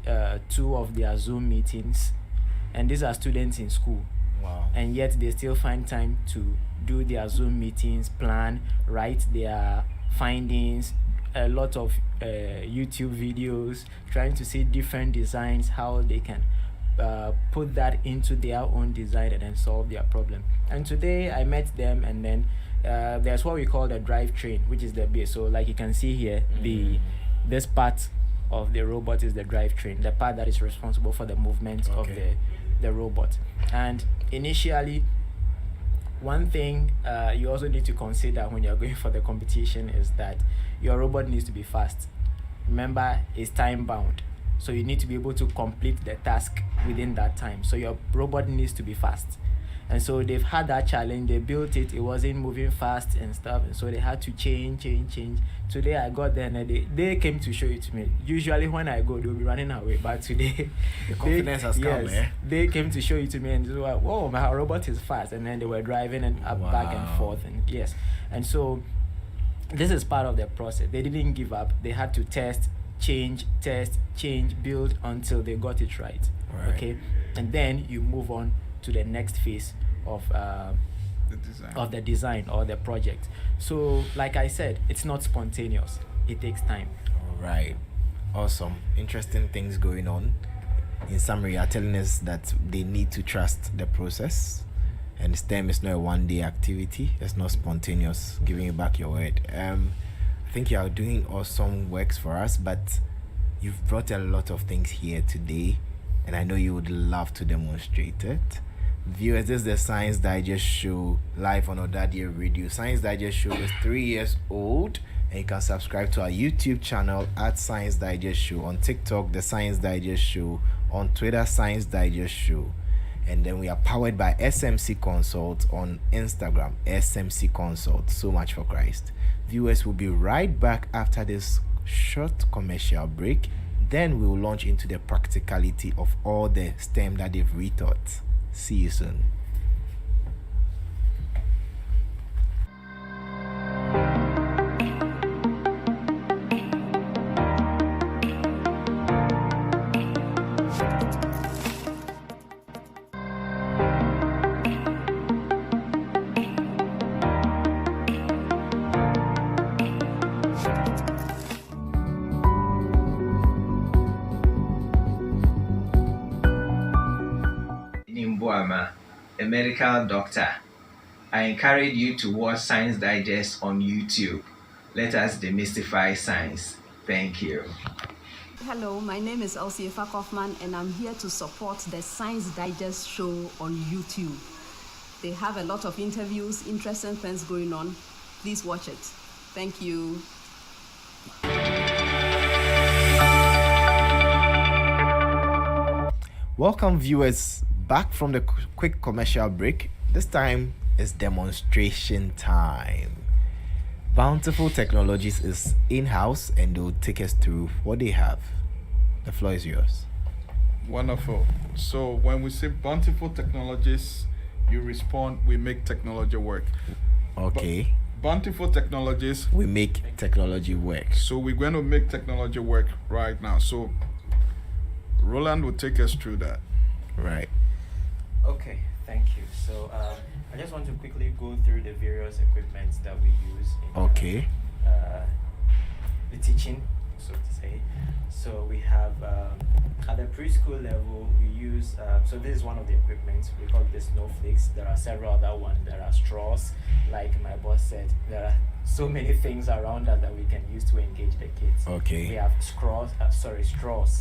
2 of their Zoom meetings, and these are students in school. Wow. And yet they still find time to do their Zoom meetings, plan, write their findings, a lot of YouTube videos, trying to see different designs, how they can put that into their own design and then solve their problem. And today I met them, and then there's what we call the drivetrain, which is the base. So like you can see here, this part of the robot is the drivetrain, the part that is responsible for the movement of the robot. And initially, one thing you also need to consider when you're going for the competition is that your robot needs to be fast. Remember, it's time bound, so you need to be able to complete the task within that time. So your robot needs to be fast. And so they've had that challenge. They built it, it wasn't moving fast and stuff, and so they had to change. Today I got there and they came to show it to me. Usually when I go, they'll be running away, but today the confidence has come. They came to show it to me, and they were like, whoa, my robot is fast. And then they were driving and back and forth, and and so this is part of the process. They didn't give up. They had to test, change, build until they got it right. Okay, and then you move on to the next phase of the design or the project. So like I said, it's not spontaneous, it takes time. Right. Awesome. Interesting things going on. In summary, you're telling us that they need to trust the process, and STEM is not a one-day activity. It's not spontaneous. Giving you back your word. I think you are doing awesome works for us, but you've brought a lot of things here today, and I know you would love to demonstrate it. Viewers, this is the Science Digest Show live on Odadia Radio. Science Digest Show is 3 years old, and you can subscribe to our YouTube channel at Science Digest Show, on TikTok, The Science Digest Show, on Twitter, Science Digest Show. And then we are powered by SMC Consult on Instagram, SMC Consult. So much for Christ. Viewers, will be right back after this short commercial break. Then we will launch into the practicality of all the STEM that they've retaught. See you soon. A medical doctor. I encourage you to watch Science Digest on YouTube. Let us demystify science. Thank you. Hello, my name is Elsie Kaufman, and I'm here to support the Science Digest show on YouTube. They have a lot of interviews, interesting things going on. Please watch it. Thank you. Welcome, viewers, back from the quick commercial break. This time is demonstration time. Bountiful Technologies is in-house, and they'll take us through what they have. The floor is yours. Wonderful. So when we say Bountiful Technologies, you respond, we make technology work. Okay. Bountiful Technologies, we make technology work. So we're going to make technology work right now. So Roland will take us through that. Right. Okay, thank you. So I just want to quickly go through the various equipments that we use in the teaching, so to say. So we have at the preschool level, we use so this is one of the equipments. We call this snowflakes. There are several other ones. There are straws, like my boss said. There are so many things around us that we can use to engage the kids. Okay. We have straws.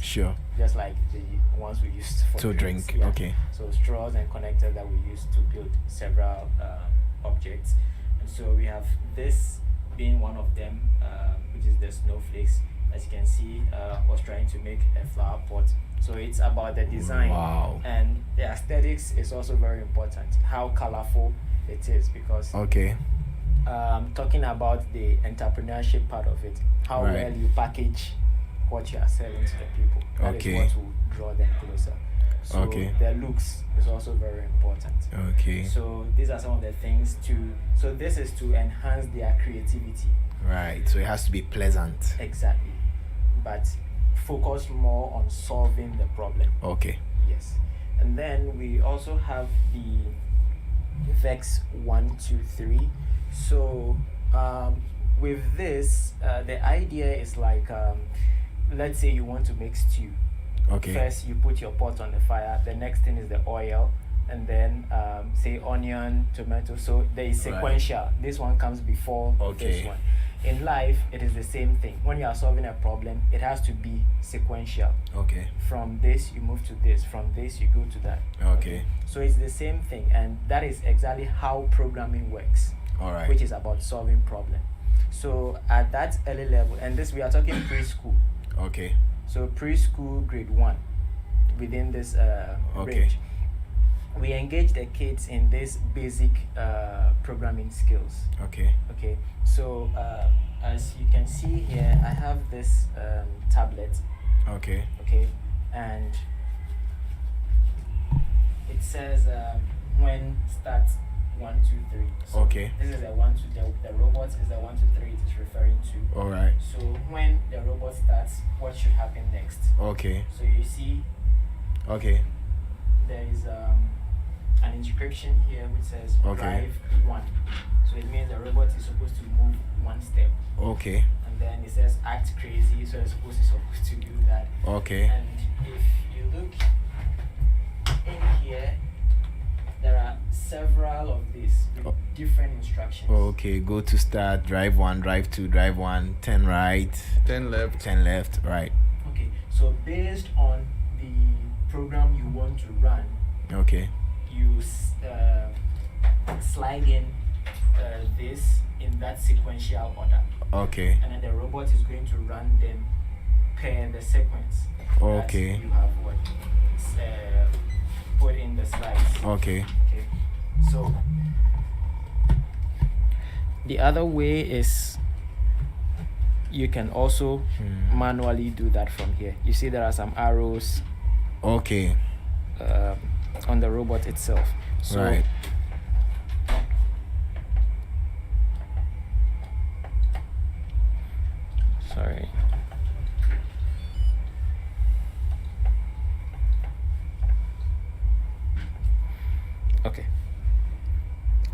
Sure. Just like the ones we used for to drink. Yeah. Okay. So straws and connectors that we use to build several objects. And so we have this being one of them, which is the snowflakes. As you can see, was trying to make a flower pot. So it's about the design. Wow. And the aesthetics is also very important. How colorful it is, because okay. Talking about the entrepreneurship part of it, how well you package what you are selling to the people. That is what will draw them closer. So their looks is also very important. Okay. So these are some of the things so this is to enhance their creativity. Right. So it has to be pleasant. Exactly. But focus more on solving the problem. Okay. Yes. And then we also have the VEX 1, 2, 3. So with this, the idea is like, let's say you want to make stew. Okay. First, you put your pot on the fire. The next thing is the oil, and then say onion, tomato. So there is sequential. Right. This one comes before this one. In life, it is the same thing. When you are solving a problem, it has to be sequential. Okay. From this, you move to this. From this, you go to that. Okay. So it's the same thing, and that is exactly how programming works. All right. Which is about solving problem. So at that early level, and this we are talking preschool. Okay. So preschool grade 1, within this range, we engage the kids in this basic programming skills. Okay. Okay. So as you can see here, I have this tablet. Okay. Okay. And it says when start 1, 2, 3. So okay. This is a 1, 2. The robot is the 1, 2, 3 it is referring to. All right. So when the robot starts, what should happen next? Okay. So you see. Okay. There is an inscription here which says drive 1. So it means the robot is supposed to move one step. Okay. And then it says act crazy, so it's supposed to do that. Okay. And if you look in here, there are several of these with different instructions. Okay, go to start, drive 1, drive 2, drive 1, 10 right, 10 left. 10 left, right. Okay, so based on the program you want to run, okay, you slide in this in that sequential order. Okay. And then the robot is going to run them per the sequence. Okay. You have what? Put in the slides. Okay. Okay. So the other way is you can also manually do that from here. You see there are some arrows. Okay. On the robot itself. So right. Sorry. Okay.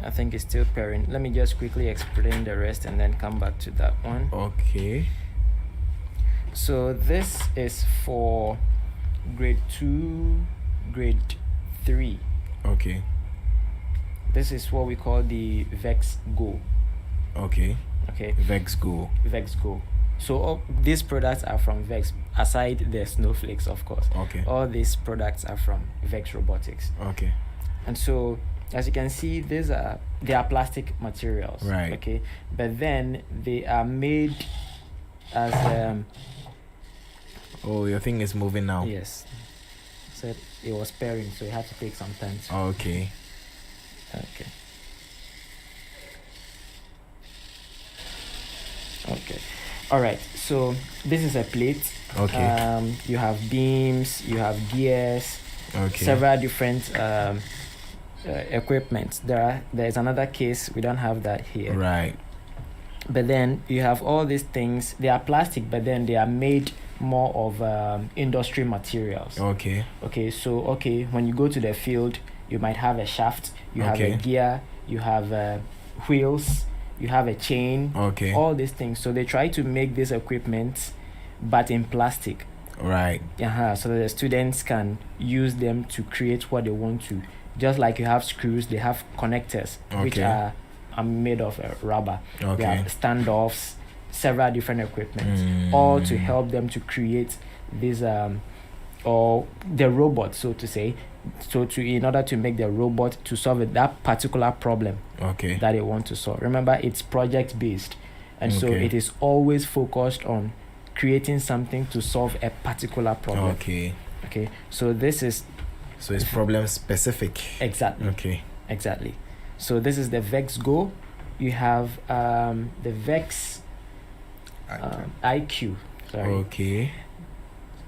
I think it's still pairing. Let me just quickly explain the rest and then come back to that one. Okay. So this is for grade 2, grade 3. Okay. This is what we call the VEX Go. Okay. Okay. VEX Go. VEX Go. So these products are from VEX, aside the snowflakes, of course. Okay. All these products are from VEX Robotics. Okay. And so, as you can see, they are plastic materials. Right. Okay. But then they are made as oh, your thing is moving now. Yes. So it was pairing, so it had to take some time. Okay. Okay. Okay. All right. So this is a plate. Okay. You have beams. You have gears. Okay. Several different equipment. There's another case. We don't have that here. Right. But then you have all these things. They are plastic, but then they are made more of industry materials. Okay. Okay. So when you go to the field, you might have a shaft. You have a gear. You have wheels. You have a chain. Okay. All these things. So they try to make this equipment, but in plastic. Right. So that the students can use them to create what they want to. Just like you have screws, they have connectors, which are made of rubber. Okay. They have standoffs, several different equipment, all to help them to create this or the robot, so to say. So in order to make the robot to solve that particular problem that they want to solve. Remember, it's project based, and so it is always focused on creating something to solve a particular problem. Okay. So this is. So it's problem specific. Exactly. Okay. Exactly. So this is the VEX Go. You have the VEX IQ. Sorry. Okay.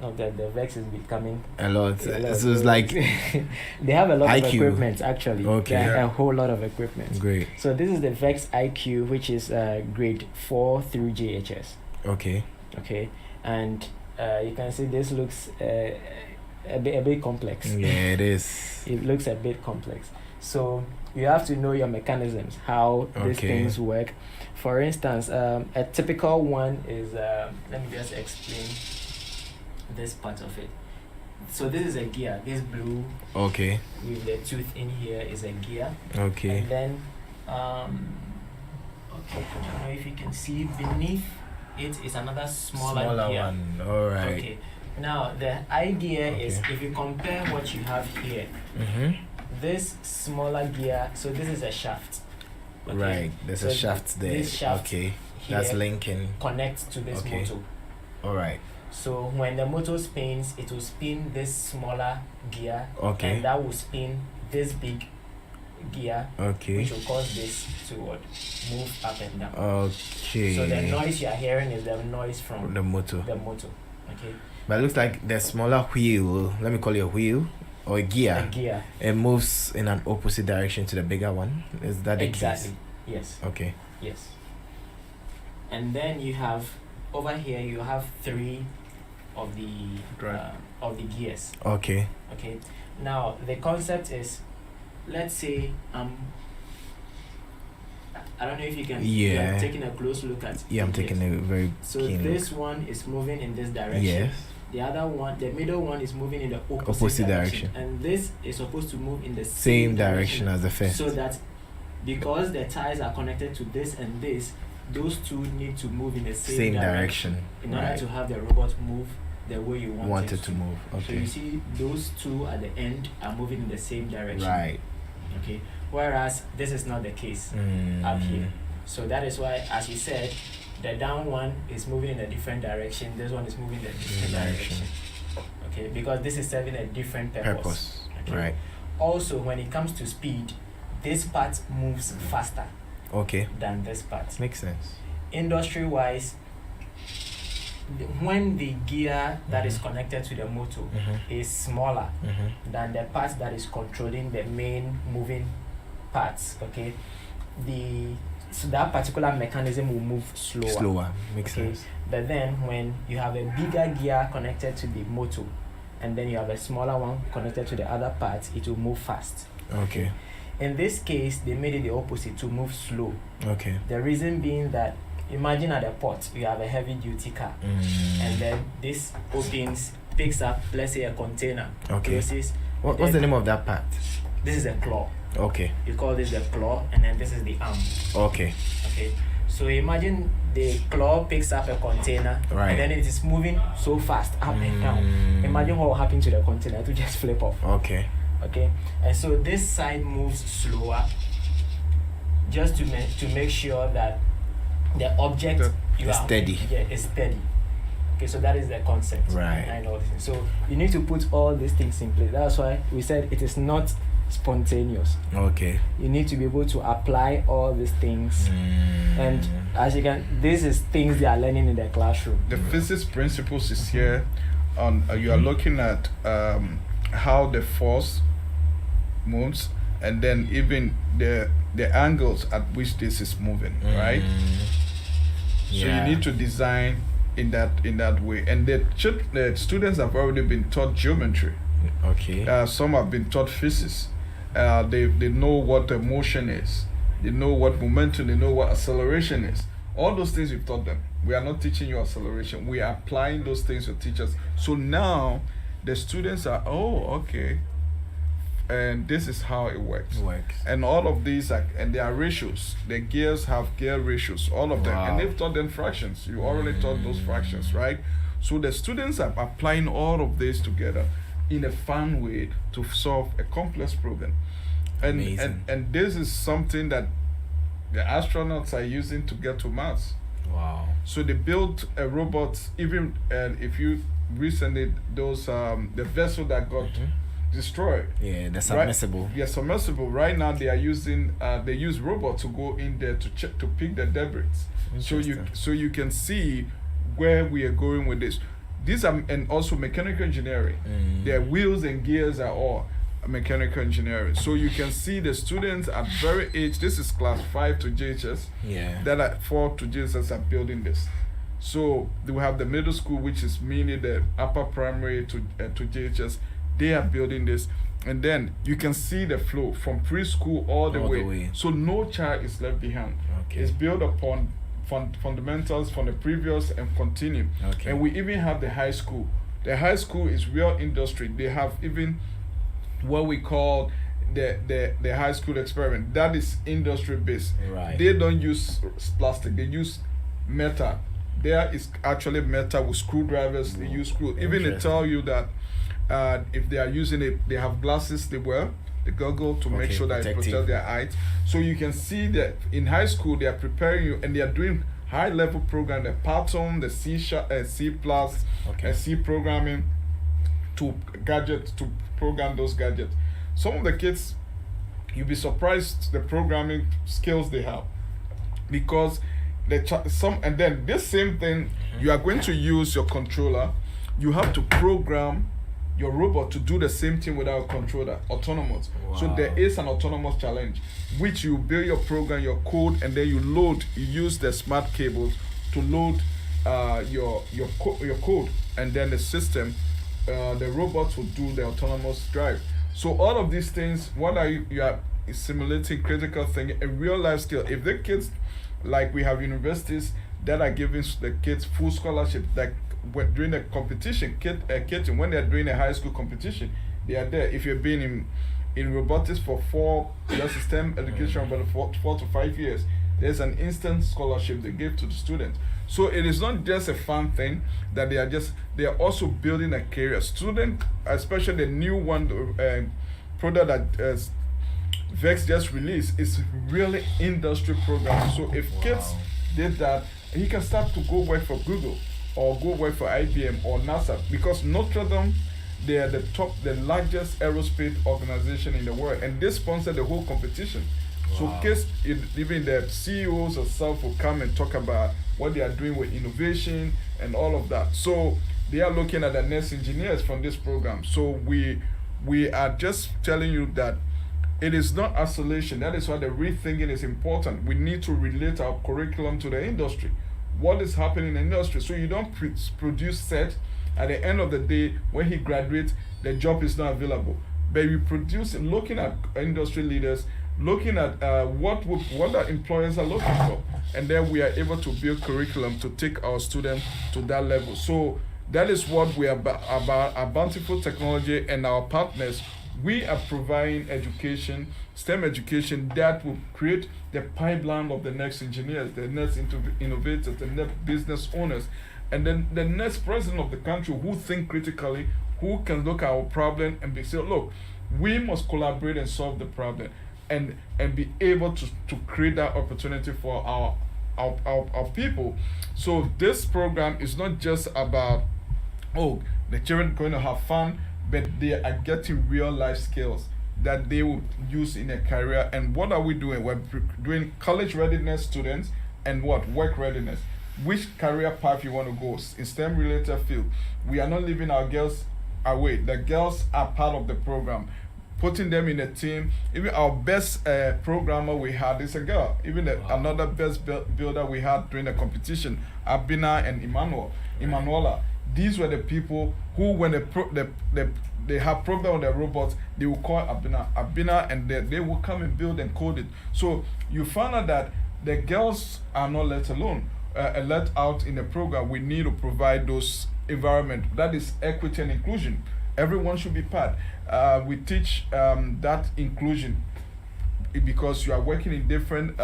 of that. The Vex is becoming a lot. a lot. So it's like they have a lot IQ. of equipment actually. Okay. They have a whole lot of equipment. Great. So this is the Vex IQ, which is grade 4 through JHS. Okay. Okay, and you can see this looks a bit complex. Yeah, it is. It looks a bit complex. So you have to know your mechanisms, how these Okay. things work. For instance, a typical one is, let me just explain this part of it. So this is a gear. This blue Okay. with the tooth in here is a gear. Okay. And then, okay, I don't know if you can see beneath it is another smaller gear. one. All right. Okay. Now the idea is Okay. if you compare what you have here, Mm-hmm. this smaller gear, so this is a shaft. Okay? Right. There's a So shaft there. this shaft Okay. here That's linking. connects to this Okay. motor. All right. So when the motor spins, it will spin this smaller gear, Okay. and that will spin this big gear, Okay. which will cause this to what? Move up and down. Okay. So the noise you are hearing is the noise from The motor. the motor. Okay. But it looks like the smaller wheel, let me call it a wheel or a gear, The gear. it moves in an opposite direction to the bigger one. Is that the Exactly. case? Yes. Okay. Yes. And then you have over here you have 3 of the Right. of the gears. Okay. Okay. Now the concept is, let's say I don't know if you can. You Yeah. are taking a close look at. Yeah, I'm the taking gears. a very So keen this look. one is moving in this direction. Yes. The other one, the middle one, is moving in the opposite, Opposite direction. direction. And this is supposed to move in the Same direction as the first. So that because the ties are connected to this and this, those two need to move in the Same direction. in order Right. to have the robot move the way you want Wanted to move. So Okay. you see those two at the end are moving in the same direction. Right. Okay. Whereas this is not the case up here. So that is why, as you said, the down one is moving in a different direction. This one is moving in a different direction. Okay, because this is serving a different purpose. Okay? Right. Also, when it comes to speed, this part moves faster Okay. than this part. Makes sense. Industry-wise, when the gear that is connected to the motor is smaller than the part that is controlling the main moving parts, okay, so that particular mechanism will move slower. Slower. Makes Okay. sense. But then when you have a bigger gear connected to the motor and then you have a smaller one connected to the other part, it will move fast. Okay. In this case, they made it the opposite, to move slow. Okay. The reason being that, imagine at a port, you have a heavy duty car and then this opens, picks up, let's say a container, Okay. closes. What's then the name of that part? This is a claw. Okay. You call this the claw, and then this is the arm. Okay. Okay. So imagine the claw picks up a container, Right. and then it is moving so fast up and down. Imagine what will happen to the container to just flip off. Okay. Okay. And so this side moves slower, just to make sure that the object you Is are steady. Yeah, is steady. Okay, so that is the concept Right. behind all this. So you need to put all these things in place. That's why we said it is not spontaneous. Okay. You need to be able to apply all these things, and as you can, this is things they are learning in the classroom. The physics principles is here. On you are looking at how the force moves, and then even the angles at which this is moving, right? So Yeah. you need to design in that way. And the students have already been taught geometry. Okay. Some have been taught physics. They know what the motion is. They know what momentum. They know what acceleration is. All those things we've taught them. We are not teaching you acceleration. We are applying those things to teachers. So now the students are, okay. And this is how it works. And all of these and there are ratios. The gears have gear ratios, all of them. Wow. And they've taught them fractions. You already taught those fractions, right? So the students are applying all of this together in a fun way to solve a complex problem. Amazing. And this is something that the astronauts are using to get to Mars. Wow. So they built a robot, even if you recently those the vessel that got destroyed. Yeah, the submersible. Right? Yeah, submersible. Right now they are using they use robots to go in there to pick the debris. So you can see where we are going with this. these are, and also mechanical engineering. Their wheels and gears are all mechanical engineering. So you can see the students at very age, this is class 5 to JHS, that are 4 to JHS are building this. So they will have the middle school, which is mainly the upper primary to JHS. They are building this. And then you can see the flow from preschool all the way. So no child is left behind. It's built upon fundamentals from the previous and continue. And we even have the high school. The high school is real industry. They have even what we call the high school experiment. That is industry based. They don't use plastic. They use metal. There is actually metal with screwdrivers. They use screw. Even they tell you that if they are using it, they have glasses they wear, the goggle to make sure that it protects their eyes. So you can see that in high school they are preparing you, and they are doing high level program, the Python, the C++, C programming to gadgets, to program those gadgets. Some of the kids, you'll be surprised the programming skills they have, because and then this same thing, you are going to use your controller. You have to program your robot to do the same thing without a controller, autonomous. So there is an autonomous challenge, which you build your program, your code, and then you use the smart cables to load your code, and then the system, the robots will do the autonomous drive. So all of these things, what are you are simulating critical thinking, a real life skill. If the kids, like we have universities that are giving the kids full scholarship, like during a competition, when they're doing a high school competition, they are there. If you've been in robotics for 4 years, STEM education, about 4 to 5 years, there's an instant scholarship they give to the students. So it is not just a fun thing that they are also building a career. Student, especially the new one product that Vex just released, is really industry program. So if kids did that, he can start to go work for Google or go work for IBM or NASA, because Notre Dame, they are the largest aerospace organization in the world, and they sponsor the whole competition. So kids, even the CEOs themselves will come and talk about what they are doing with innovation and all of that. So they are looking at the next engineers from this program. So we are just telling you that it is not isolation. That is why the rethinking is important. We need to relate our curriculum to the industry. What is happening in the industry? So you don't produce set. At the end of the day, when he graduates, the job is not available. But we produce, looking at industry leaders, looking at what the employers are looking for. And then we are able to build curriculum to take our students to that level. So that is what we are about our Bountiful Technology and our partners. We are providing education, STEM education, that will create the pipeline of the next engineers, the next innovators, the next business owners, and then the next president of the country who think critically, who can look at our problem and say, look, we must collaborate and solve the problem, and be able to create that opportunity for our people. So this program is not just about, the children going to have fun, but they are getting real life skills that they will use in a career. And what are we doing? We're doing college readiness students and work readiness. Which career path you want to go in STEM related field. We are not leaving our girls away. The girls are part of the program, putting them in a team. Even our best programmer we had is a girl. Even another best builder we had during the competition, Abina and Emanuela. These were the people who, when they have problem with their robots, they will call Abina, and they will come and build and code it. So you find out that the girls are not let alone, let out in the program. We need to provide those environment that is equity and inclusion. Everyone should be part. We teach that inclusion because you are working in different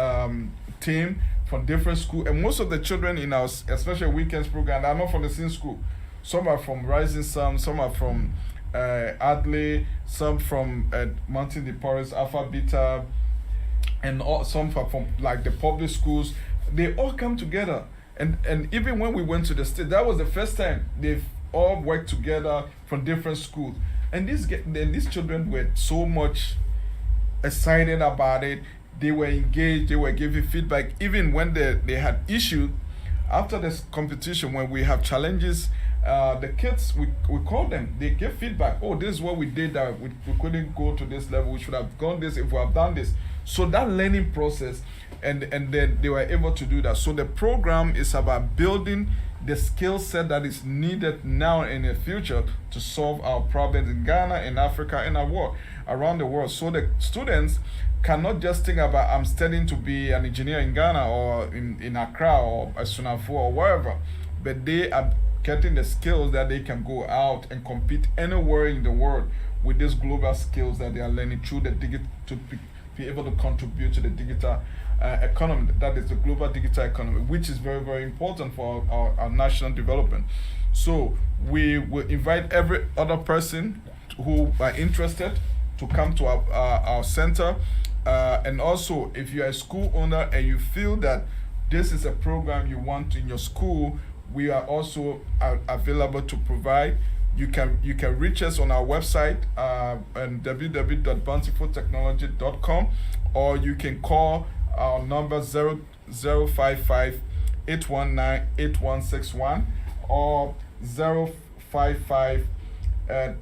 team from different school, and most of the children in our especially weekends program are not from the same school. Some are from Rising Sun, some are from Adley, some from Mountain Dew Forest, Alpha Beta, and some are from like the public schools. They all come together, and even when we went to the state, that was the first time they've all worked together from different schools, and these children were so much excited about it. They were engaged, they were giving feedback, even when they had issues. After this competition, when we have challenges, The kids, we call them, they give feedback. Oh, this is what we did that we couldn't go to this level. We should have gone this if we have done this. So that learning process, and then they were able to do that. So the program is about building the skill set that is needed now and in the future to solve our problems in Ghana, in Africa, and around the world. So the students cannot just think about, I'm studying to be an engineer in Ghana or in Accra or Sunafo or wherever, but they are getting the skills that they can go out and compete anywhere in the world with these global skills that they are learning through the digital, to be able to contribute to the digital economy, that is the global digital economy, which is very, very important for our national development. So we will invite every other person who are interested to come to our center. And also, if you're a school owner and you feel that this is a program you want in your school, we are also available to provide. You can reach us on our website and www.bountifultechnology.com, or you can call our number 0055 819 8161 or 055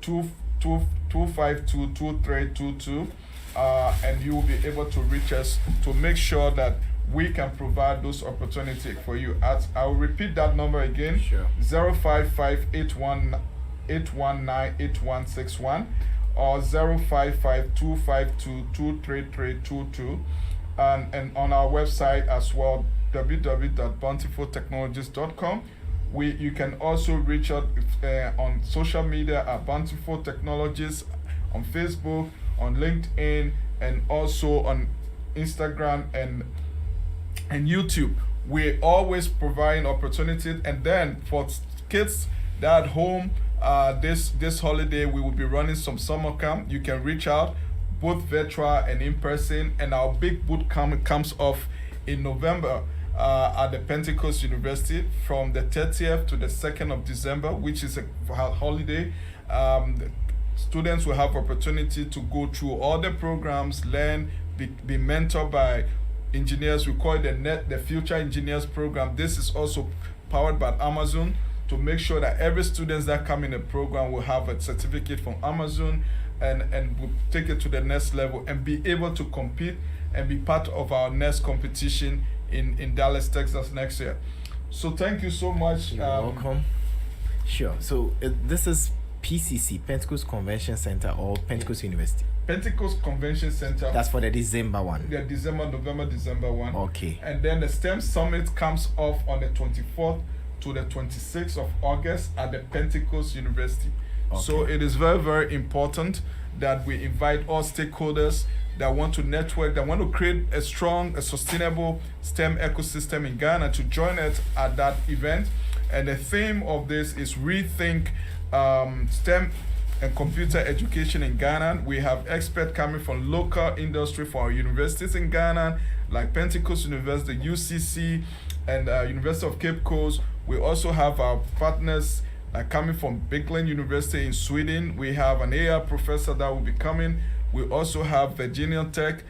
252 2322, and you will be able to reach us to make sure that we can provide those opportunities for you. I will repeat that number again. Sure. 055 819 8161 or 055 252 23322, and on our website as well, www.bountifultechnologies.com. You can also reach out on social media at Bountiful Technologies, on Facebook, on LinkedIn, and also on Instagram and YouTube. We always provide opportunities. And then for kids that are at home, this holiday we will be running some summer camp. You can reach out, both virtual and in person. And our big boot camp comes off in November at the Pentecost University from the 30th to the 2nd of December, which is a holiday. Students will have opportunity to go through all the programs, learn, be mentored by engineers. We call it the Future Engineers Program. This is also powered by Amazon to make sure that every student that come in the program will have a certificate from Amazon and will take it to the next level and be able to compete and be part of our next competition in Dallas, Texas next year. So thank you so much. You're welcome. Sure. So this is PCC, Pentecost Convention Center, or Pentecost University? Pentecost Convention Center. That's for the December one. The November, December one. Okay. And then the STEM Summit comes off on the 24th to the 26th of August at the Pentecost University. Okay. So it is very, very important that we invite all stakeholders that want to network, that want to create a strong, sustainable STEM ecosystem in Ghana to join us at that event. And the theme of this is Rethink STEM and computer education in Ghana. We have experts coming from local industry for our universities in Ghana, like Pentecost University, UCC, and University of Cape Coast. We also have our partners coming from Bigland University in Sweden. We have an AI professor that will be coming. We also have Virginia Tech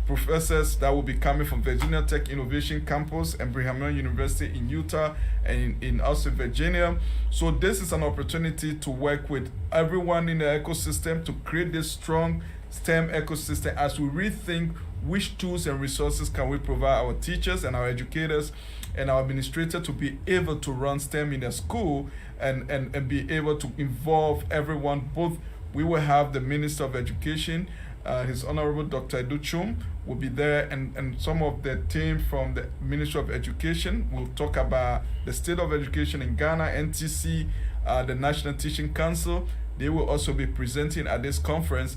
professors that will be coming from Virginia Tech Innovation Campus and Brigham Young University in Utah and in also Virginia. So this is an opportunity to work with everyone in the ecosystem to create this strong STEM ecosystem as we rethink which tools and resources can we provide our teachers and our educators and our administrators to be able to run STEM in their school and be able to involve everyone. Both we will have the Minister of Education, His Honorable Dr. Educhum will be there, and some of the team from the Ministry of Education will talk about the state of education in Ghana, NTC, the National Teaching Council. They will also be presenting at this conference.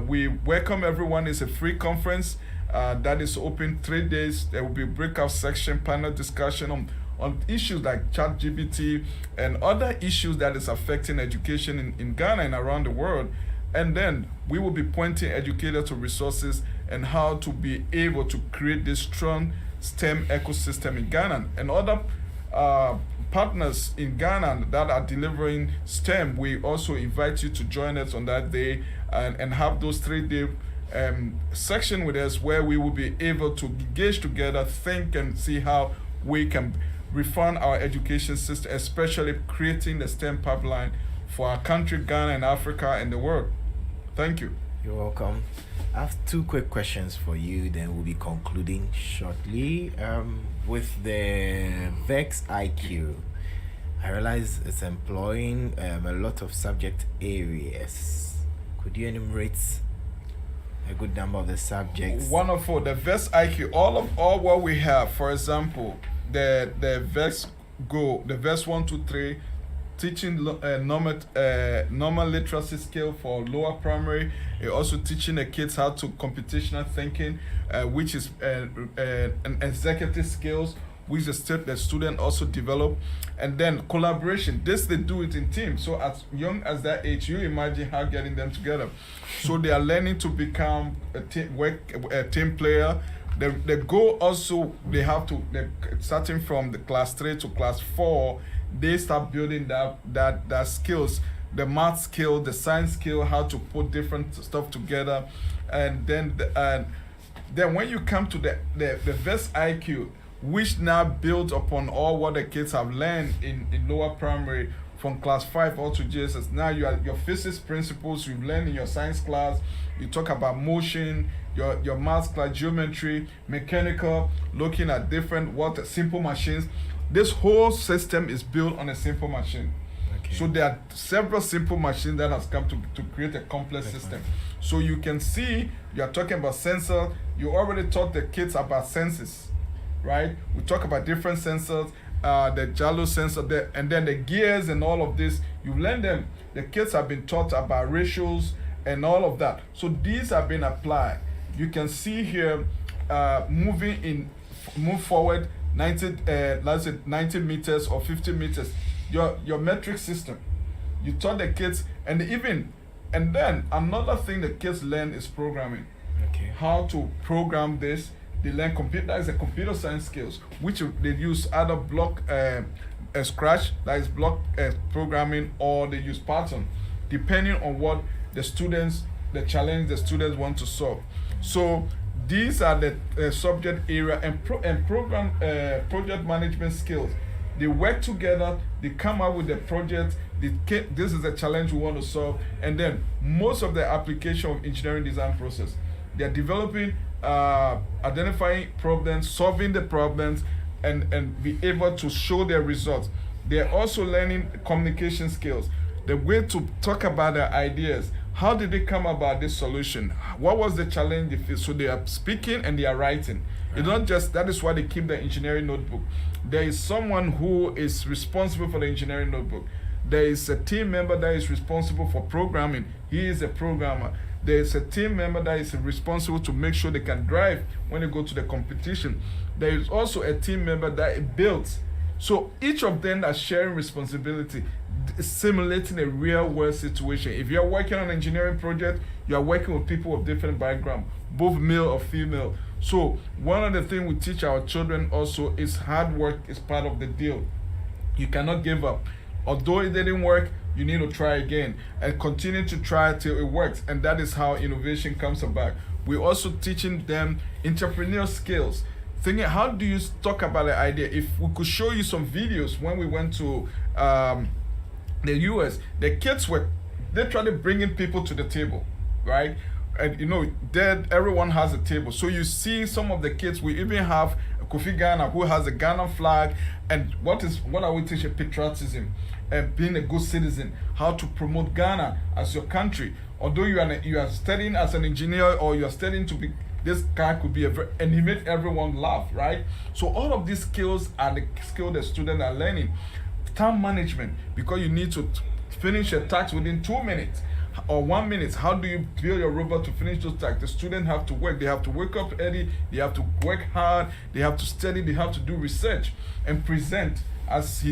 We welcome everyone. It's a free conference that is open 3 days. There will be breakout section, panel discussion on issues like ChatGPT and other issues that is affecting education in Ghana and around the world. And then we will be pointing educators to resources and how to be able to create this strong STEM ecosystem in Ghana. And other partners in Ghana that are delivering STEM, we also invite you to join us on that day and have those 3-day section with us where we will be able to engage together, think and see how we can refund our education system, especially creating the STEM pipeline for our country, Ghana, and Africa, and the world. Thank you. You're welcome. I have two quick questions for you, then we'll be concluding shortly. With the VEX IQ, I realize it's employing a lot of subject areas. Could you enumerate a good number of the subjects? Wonderful. The VEX IQ, all what we have, for example, the VEX Go, the VEX 1, 2, 3, teaching normal literacy skill for lower primary. Also teaching the kids how to computational thinking, which is an executive skills, which the student also develop. And then collaboration. This they do it in teams. So as young as that age, you imagine how getting them together. So they are learning to become a team player. The goal also, they have to, starting from the class 3 to class 4, they start building that skills, the math skill, the science skill, how to put different stuff together. And then when you come to the VEX IQ, which now builds upon all what the kids have learned in lower primary from class 5 all to JSS. Now you are your physics principles you've learned in your science class. You talk about motion, your math class, geometry, mechanical, looking at different simple machines. This whole system is built on a simple machine. Okay. So there are several simple machines that has come to create a complex system. So you can see, you are talking about sensor. You already taught the kids about senses, right? We talk about different sensors, the JALO sensor, and then the gears and all of this. You learn them. The kids have been taught about ratios and all of that. So these have been applied. You can see here, move forward 90 meters or 50 meters. Your metric system. You taught the kids, and then another thing the kids learn is programming. Okay. How to program this. They learn that is a computer science skills, which they use either block Scratch, that is block programming, or they use Python, depending on what the challenge the students want to solve. So these are the subject area and program project management skills. They work together, they come up with the project, this is a challenge we want to solve, and then most of the application of engineering design process. They're developing, identifying problems, solving the problems, and be able to show their results. They're also learning communication skills, the way to talk about their ideas. How did they come about this solution? What was the challenge? So they are speaking and they are writing. Right. It's not just, that is why they keep the engineering notebook. There is someone who is responsible for the engineering notebook. There is a team member that is responsible for programming. He is a programmer. There is a team member that is responsible to make sure they can drive when they go to the competition. There is also a team member that builds. So each of them are sharing responsibility, simulating a real world situation. If you're working on an engineering project, you are working with people of different background, both male or female. So one of the things we teach our children also is hard work is part of the deal. You cannot give up. Although it didn't work, you need to try again and continue to try till it works. And that is how innovation comes about. We're also teaching them entrepreneurial skills. Thinking, how do you talk about an idea? If we could show you some videos when we went to the US, the kids were literally bringing people to the table, right? And everyone has a table. So you see some of the kids, we even have Kofi Ghana who has a Ghana flag. And what are we teaching? Patriotism and being a good citizen, how to promote Ghana as your country. Although you are studying as an engineer or you are studying to be, this guy could be and he made everyone laugh, right? So all of these skills are the skills the students are learning. Time management, because you need to finish a task within 2 minutes or 1 minute. How do you build your robot to finish those tasks? The students have to work. They have to wake up early. They have to work hard. They have to study. They have to do research and present. As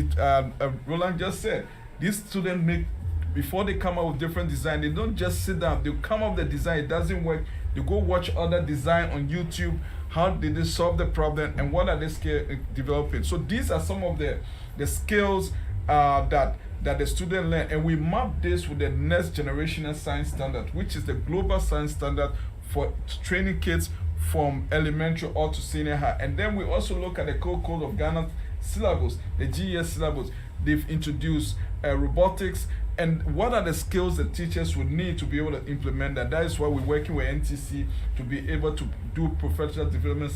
Roland just said, these students before they come up with different design, they don't just sit down. They come up with the design. It doesn't work. They go watch other design on YouTube. How did they solve the problem and what are they developing? So these are some of the skills that the student learn, and we map this with the next generational science standard, which is the global science standard for training kids from elementary or to senior high. And then we also look at the code of Ghana syllabus, the GES syllabus. They've introduced robotics, and what are the skills that teachers would need to be able to implement that? That is why we're working with NTC to be able to do professional development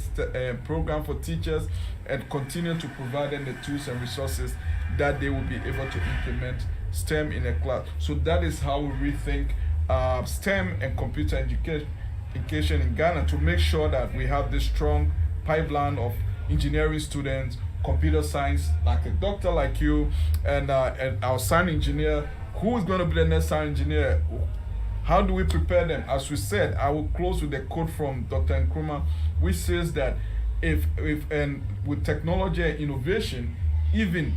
program for teachers and continue to provide them the tools and resources that they will be able to implement STEM in a class. So that is how we rethink STEM and computer education in Ghana, to make sure that we have this strong pipeline of engineering students, computer science, like a doctor like you, and our sound engineer. Who is going to be the next sound engineer? How do we prepare them? As we said, I will close with a quote from Dr. Nkrumah, which says that if with technology and innovation, even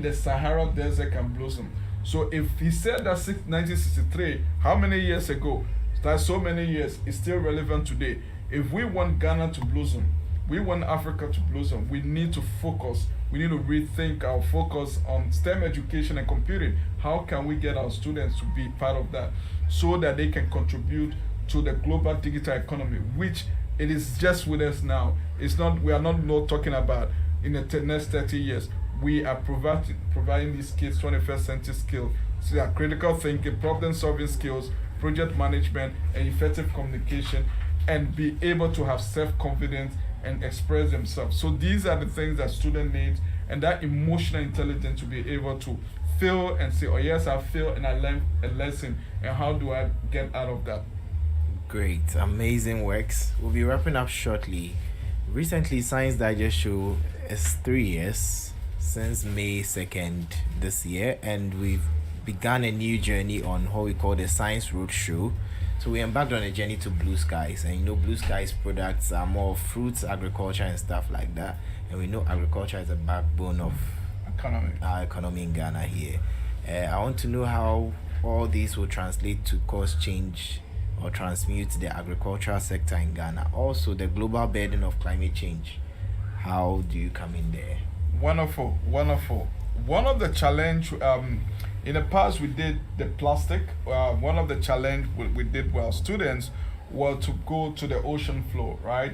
the Sahara Desert can blossom. So if he said that 1963, how many years ago? That's so many years. It's still relevant today. If we want Ghana to blossom, we want Africa to blossom, we need to focus. We need to rethink our focus on STEM education and computing. How can we get our students to be part of that so that they can contribute to the global digital economy, which it is just with us now. It's not. We are not talking about in the next 30 years. We are providing these kids 21st century skills. So they are critical thinking, problem solving skills, project management, and effective communication, and be able to have self-confidence and express themselves. So these are the things that student needs, and that emotional intelligence to be able to feel and say, oh yes, I feel and I learned a lesson, and how do I get out of that? Great, amazing works. We'll be wrapping up shortly. Recently, Science Digest Show is 3 years since May 2nd this year, and we've begun a new journey on what we call the Science Road Show. So we embarked on a journey to Blue Skies, and Blue Skies products are more fruits, agriculture, and stuff like that. And we know agriculture is a backbone of our economy in Ghana here. I want to know how all these will translate to cause change or transmute the agricultural sector in Ghana. Also, the global burden of climate change. How do you come in there? Wonderful. One of the challenge in the past, we did the plastic. One of the challenge we did with our students was to go to the ocean floor, right?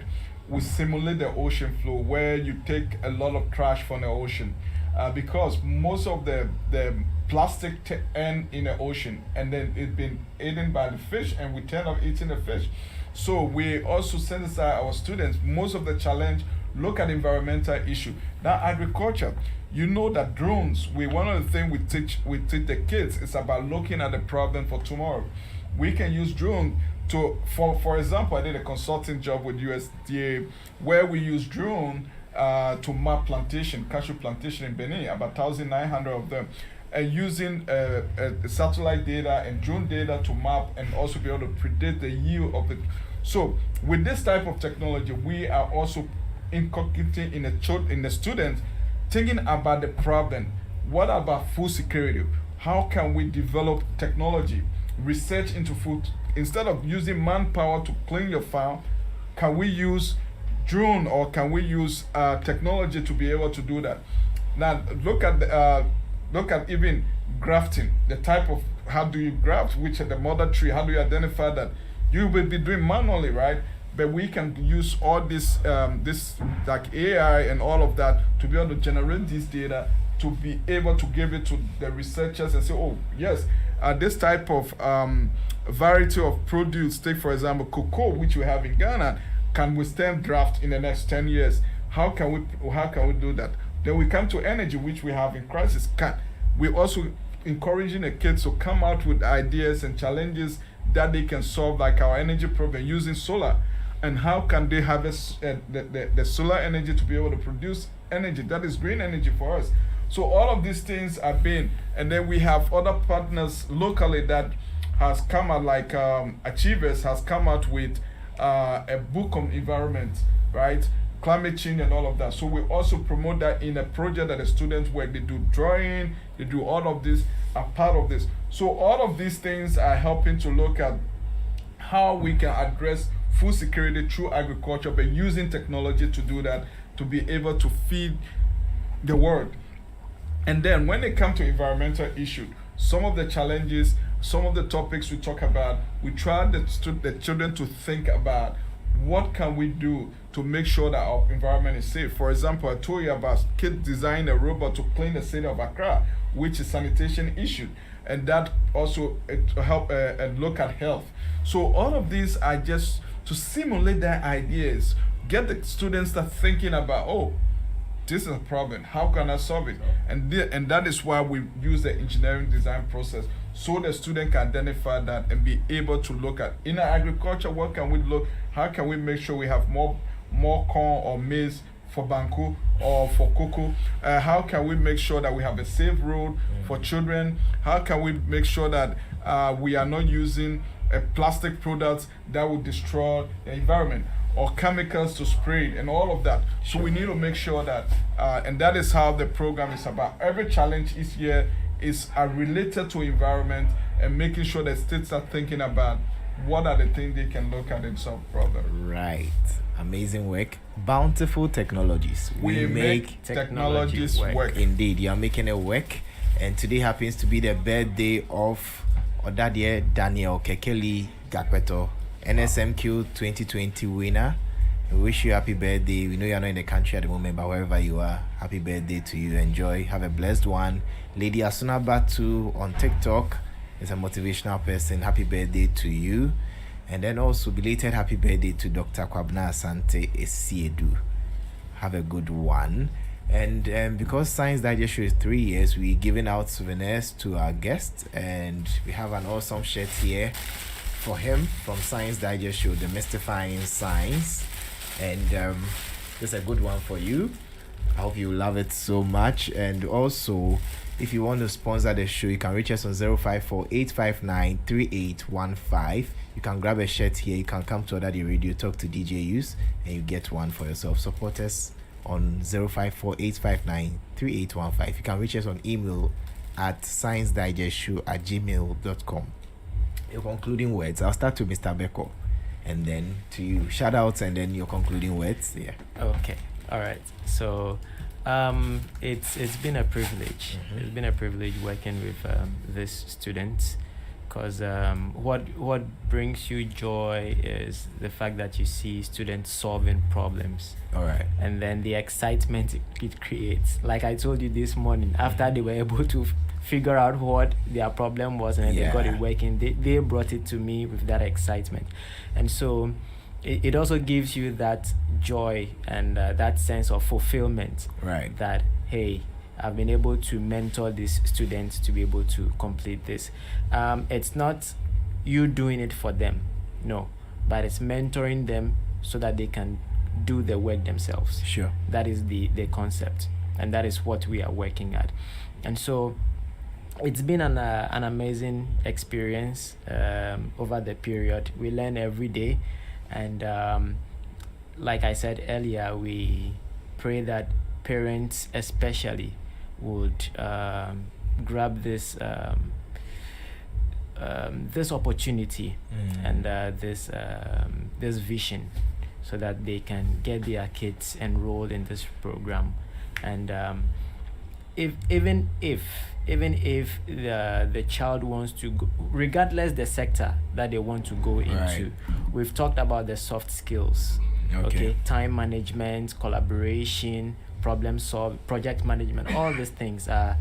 We simulate the ocean floor where you take a lot of trash from the ocean, because most of the plastic end in the ocean, and then it's been eaten by the fish, and we turn off eating the fish. So we also sensitize our students. Most of the challenge, look at environmental issue. Now agriculture, you know that drones, one of the things we teach the kids is about looking at the problem for tomorrow. We can use drone for example, I did a consulting job with USDA where we use drone to map cashew plantation in Benin, about 1,900 of them, and using satellite data and drone data to map and also be able to predict the yield of the. So with this type of technology, we are also inculcating in the students, thinking about the problem. What about food security? How can we develop technology, research into food? Instead of using manpower to clean your farm, can we use drone, or can we use technology to be able to do that? Now look at even grafting, the type of how do you graft, which are the mother tree, how do you identify that? You will be doing manually, right? But we can use all this like AI and all of that to be able to generate this data, to be able to give it to the researchers and say, oh yes, this type of variety of produce, take for example cocoa, which we have in Ghana, can withstand drought in the next 10 years. How can we do that? Then we come to energy, which we have in crisis. We're also encouraging the kids to come out with ideas and challenges that they can solve, like our energy problem using solar. And how can they harvest the solar energy to be able to produce energy that is green energy for us? So all of these things are being, and then we have other partners locally that has come out, like Achievers has come out with a book on environment, right? Climate change and all of that. So we also promote that in a project that the students work. They do drawing, they do all of this, are part of this. So all of these things are helping to look at how we can address food security through agriculture, but using technology to do that, to be able to feed the world. And then when it comes to environmental issues, some of the challenges, some of the topics we talk about, we try the children to think about what can we do to make sure that our environment is safe? For example, I told you about kids designing a robot to clean the city of Accra, which is sanitation issue, and that also help and look at health. So all of these are just to simulate their ideas, get the students start thinking about, oh, this is a problem, how can I solve it? And that is why we use the engineering design process, so the student can identify that and be able to look at, in agriculture, what can we look, how can we make sure we have more corn or maize for Banku or for cocoa? How can we make sure that we have a safe road for children? How can we make sure that we are not using plastic products that will destroy the environment, or chemicals to spray it, and all of that? So we need to make sure that, and that is how the program is about. Every challenge each year is related to environment, and making sure that states are thinking about what are the things they can look at and solve problems. Right. Amazing work. Bountiful Technologies. We make technologies work. Indeed, you are making it work. And today happens to be the birthday of Odadie Daniel Kekeli Gakweto, NSMQ 2020 winner. We wish you happy birthday. We know you're not in the country at the moment, but wherever you are, happy birthday to you. Enjoy. Have a blessed one. Lady Asuna Batu on TikTok is a motivational person. Happy birthday to you. And then also belated happy birthday to Dr. Kwabna Asante Esiedu. Have a good one. And because Science Digest Show is 3 years, we're giving out souvenirs to our guests, and we have an awesome shirt here for him from Science Digest Show, Demystifying Science. And this is a good one for you. I hope you love it so much. And also, if you want to sponsor the show, you can reach us on 054-859-3815. You can grab a shirt here. You can come to Odadie Radio, talk to DJ Use, and you get one for yourself. Support us on 054-859-3815. You can reach us on email at sciencedigestshow@gmail.com. Your concluding words. I'll start with Mr. Beko, and then to you. Shout outs and then your concluding words. Yeah. Okay. All right. So it's been a privilege. It's been a privilege working with these students, because what brings you joy is the fact that you see students solving problems. All right. And then the excitement it creates. Like I told you this morning, after they were able to figure out what their problem was and they got it working, they brought it to me with that excitement. And so it also gives you that joy and that sense of fulfillment. Right. That, hey, I've been able to mentor these students to be able to complete this. It's not you doing it for them, no, but it's mentoring them so that they can do the work themselves. Sure. That is the concept, and that is what we are working at. And so it's been an amazing experience over the period. We learn every day, and like I said earlier, we pray that parents especially would grab this this opportunity and this vision, so that they can get their kids enrolled in this program. And even if the child wants to go, regardless the sector that they want to go into, we've talked about the soft skills. Okay, time management, collaboration, problem solve, project management, all these things are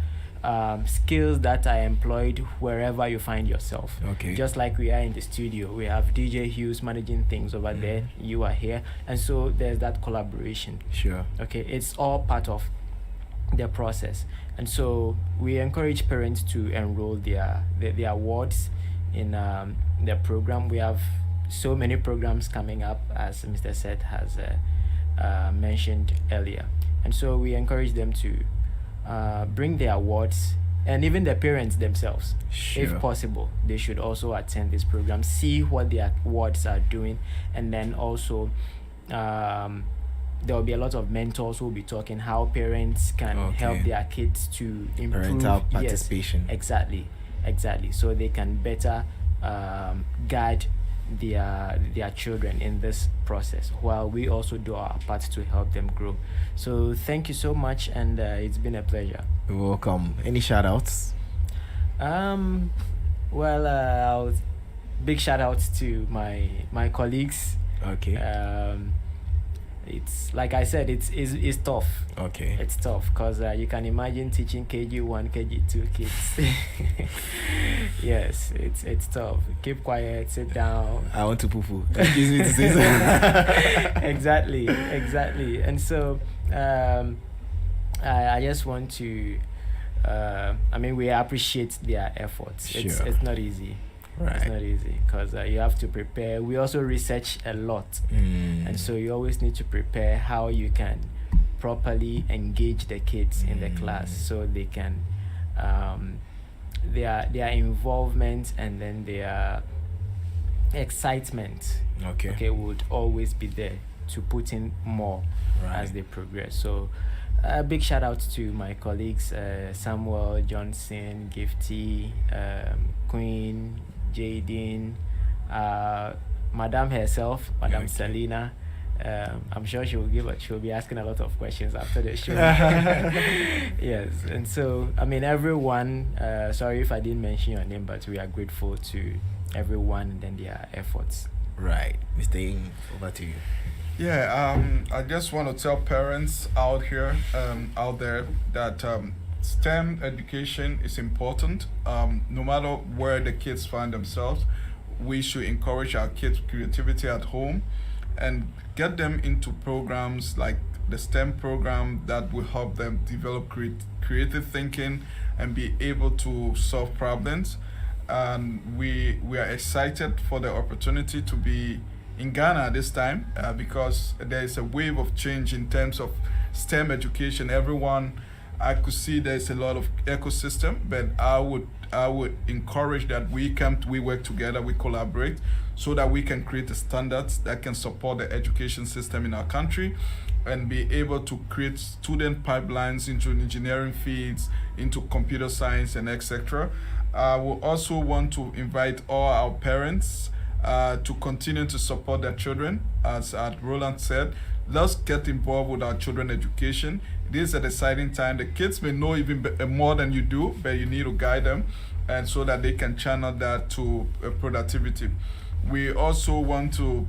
skills that are employed wherever you find yourself. Okay. Just like we are in the studio, we have DJ Hughes managing things over there, you are here, and so there's that collaboration. Sure. Okay, it's all part of the process. And so we encourage parents to enroll their wards in the program. We have so many programs coming up, as Mr. Seth has mentioned earlier. And so we encourage them to bring their wards, and even the parents themselves. Sure. If possible, they should also attend this program, see what their wards are doing, and then also there will be a lot of mentors who will be talking how parents can help their kids to improve parental participation. Yes, exactly, so they can better guide their children in this process, while we also do our part to help them grow. So thank you so much, and it's been a pleasure. You're welcome. Any shout outs? Big shout outs to my colleagues Okay. It's like I said, it's tough. Okay. It's tough because you can imagine teaching KG1, KG2 kids. Yes, it's tough. Keep quiet, sit down. I want to poo-poo. Excuse me to say so. Exactly. And so I just want to. We appreciate their efforts. Sure. It's not easy. Right. It's not easy because you have to prepare. We also research a lot, and so you always need to prepare how you can properly engage the kids in the class so they can their involvement and then their excitement would always be there to put in more as they progress. So a big shout out to my colleagues, Samuel, Johnson, Gifty, Queen, Jadine, Madam herself, Madam Selena. I'm sure she'll be asking a lot of questions after the show. Yes, and so everyone. Sorry if I didn't mention your name, but we are grateful to everyone and their efforts. Right, Mr. Ing, over to you. Yeah, I just want to tell parents out there that STEM education is important. No matter where the kids find themselves, we should encourage our kids' creativity at home and get them into programs like the STEM program that will help them develop creative thinking and be able to solve problems. And we are excited for the opportunity to be in Ghana this time because there is a wave of change in terms of STEM education. I could see there's a lot of ecosystem, but I would encourage that we work together, we collaborate, so that we can create the standards that can support the education system in our country and be able to create student pipelines into engineering fields, into computer science, and etc. I will also want to invite all our parents to continue to support their children. As Roland said, let's get involved with our children's education. It is an exciting time. The kids may know even more than you do, but you need to guide them, and so that they can channel that to productivity. We also want to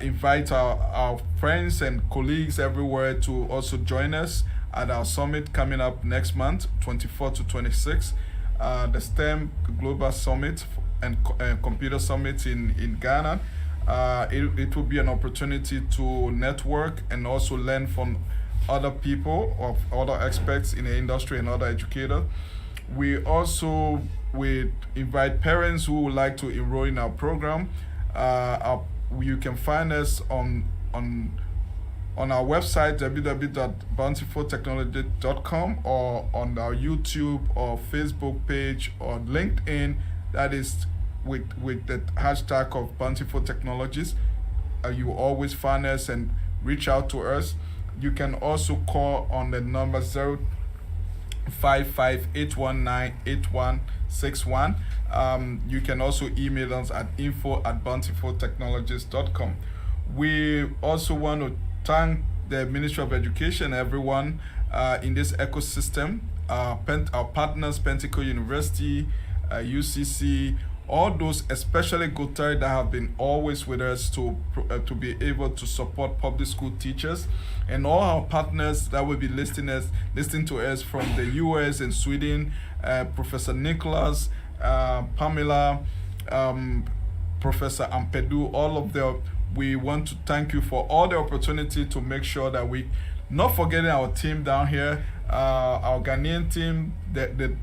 invite our friends and colleagues everywhere to also join us at our summit coming up next month, 24 to 26, the STEM Global Summit and Computer Summit in Ghana. It will be an opportunity to network and also learn from other people, of other experts in the industry and other educators. We also invite parents who would like to enroll in our program. You can find us on our website, www.bountifultechnology.com, or on our YouTube or Facebook page or LinkedIn. That is with the hashtag of Bountiful Technologies. You will always find us and reach out to us. You can also call on the number 055-819-8161. You can also email us at info@bountifultechnologies.com. We also want to thank the Ministry of Education, everyone in this ecosystem, our partners, Pentecost University, UCC, all those, especially Gotari, that have been always with us to be able to support public school teachers, and all our partners that will be listening to us from the US and Sweden, Professor Nicholas, Pamela, Professor Ampedu, all of them. We want to thank you for all the opportunity to make sure that we, not forgetting our team down here, our Ghanaian team, the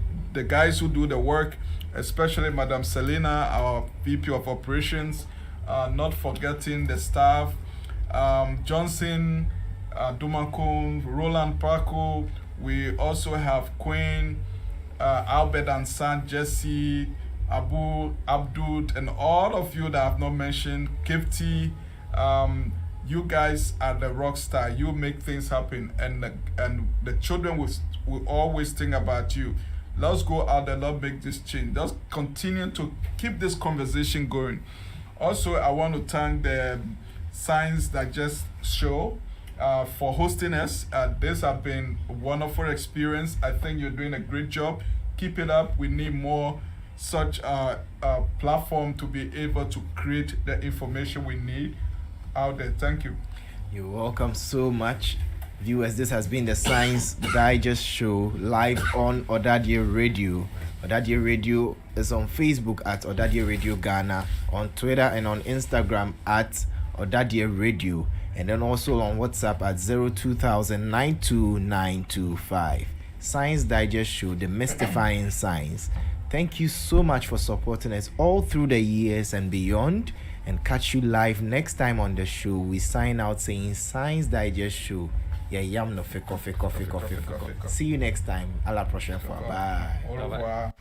guys who do the work, especially Madam Selena, our VP of Operations, not forgetting the staff, Johnson, Dumakun, Roland Parko. We also have Queen, Albert and San, Jesse, Abu, Abdul, and all of you that I have not mentioned, Kifty. You guys are the rock star. You make things happen, and the children will always think about you. Let's go out there, let's make this change. Let's continue to keep this conversation going. Also, I want to thank the Science Digest show for hosting us. This has been a wonderful experience. I think you're doing a great job. Keep it up. We need more such a platform to be able to create the information we need. out there. Thank you. You're welcome so much. Viewers, this has been the Science Digest Show live on Odadie Radio. Odadie Radio is on Facebook at Odadie Radio Ghana, on Twitter and on Instagram at Odadie Radio, and then also on WhatsApp at 02092925. Science Digest Show, demystifying science. Thank you so much for supporting us all through the years and beyond. And catch you live next time on the show. We sign out saying Science Digest Show. Yeah, yam no fe coffee. See you next time. À la prochaine fois. Bye. Au revoir.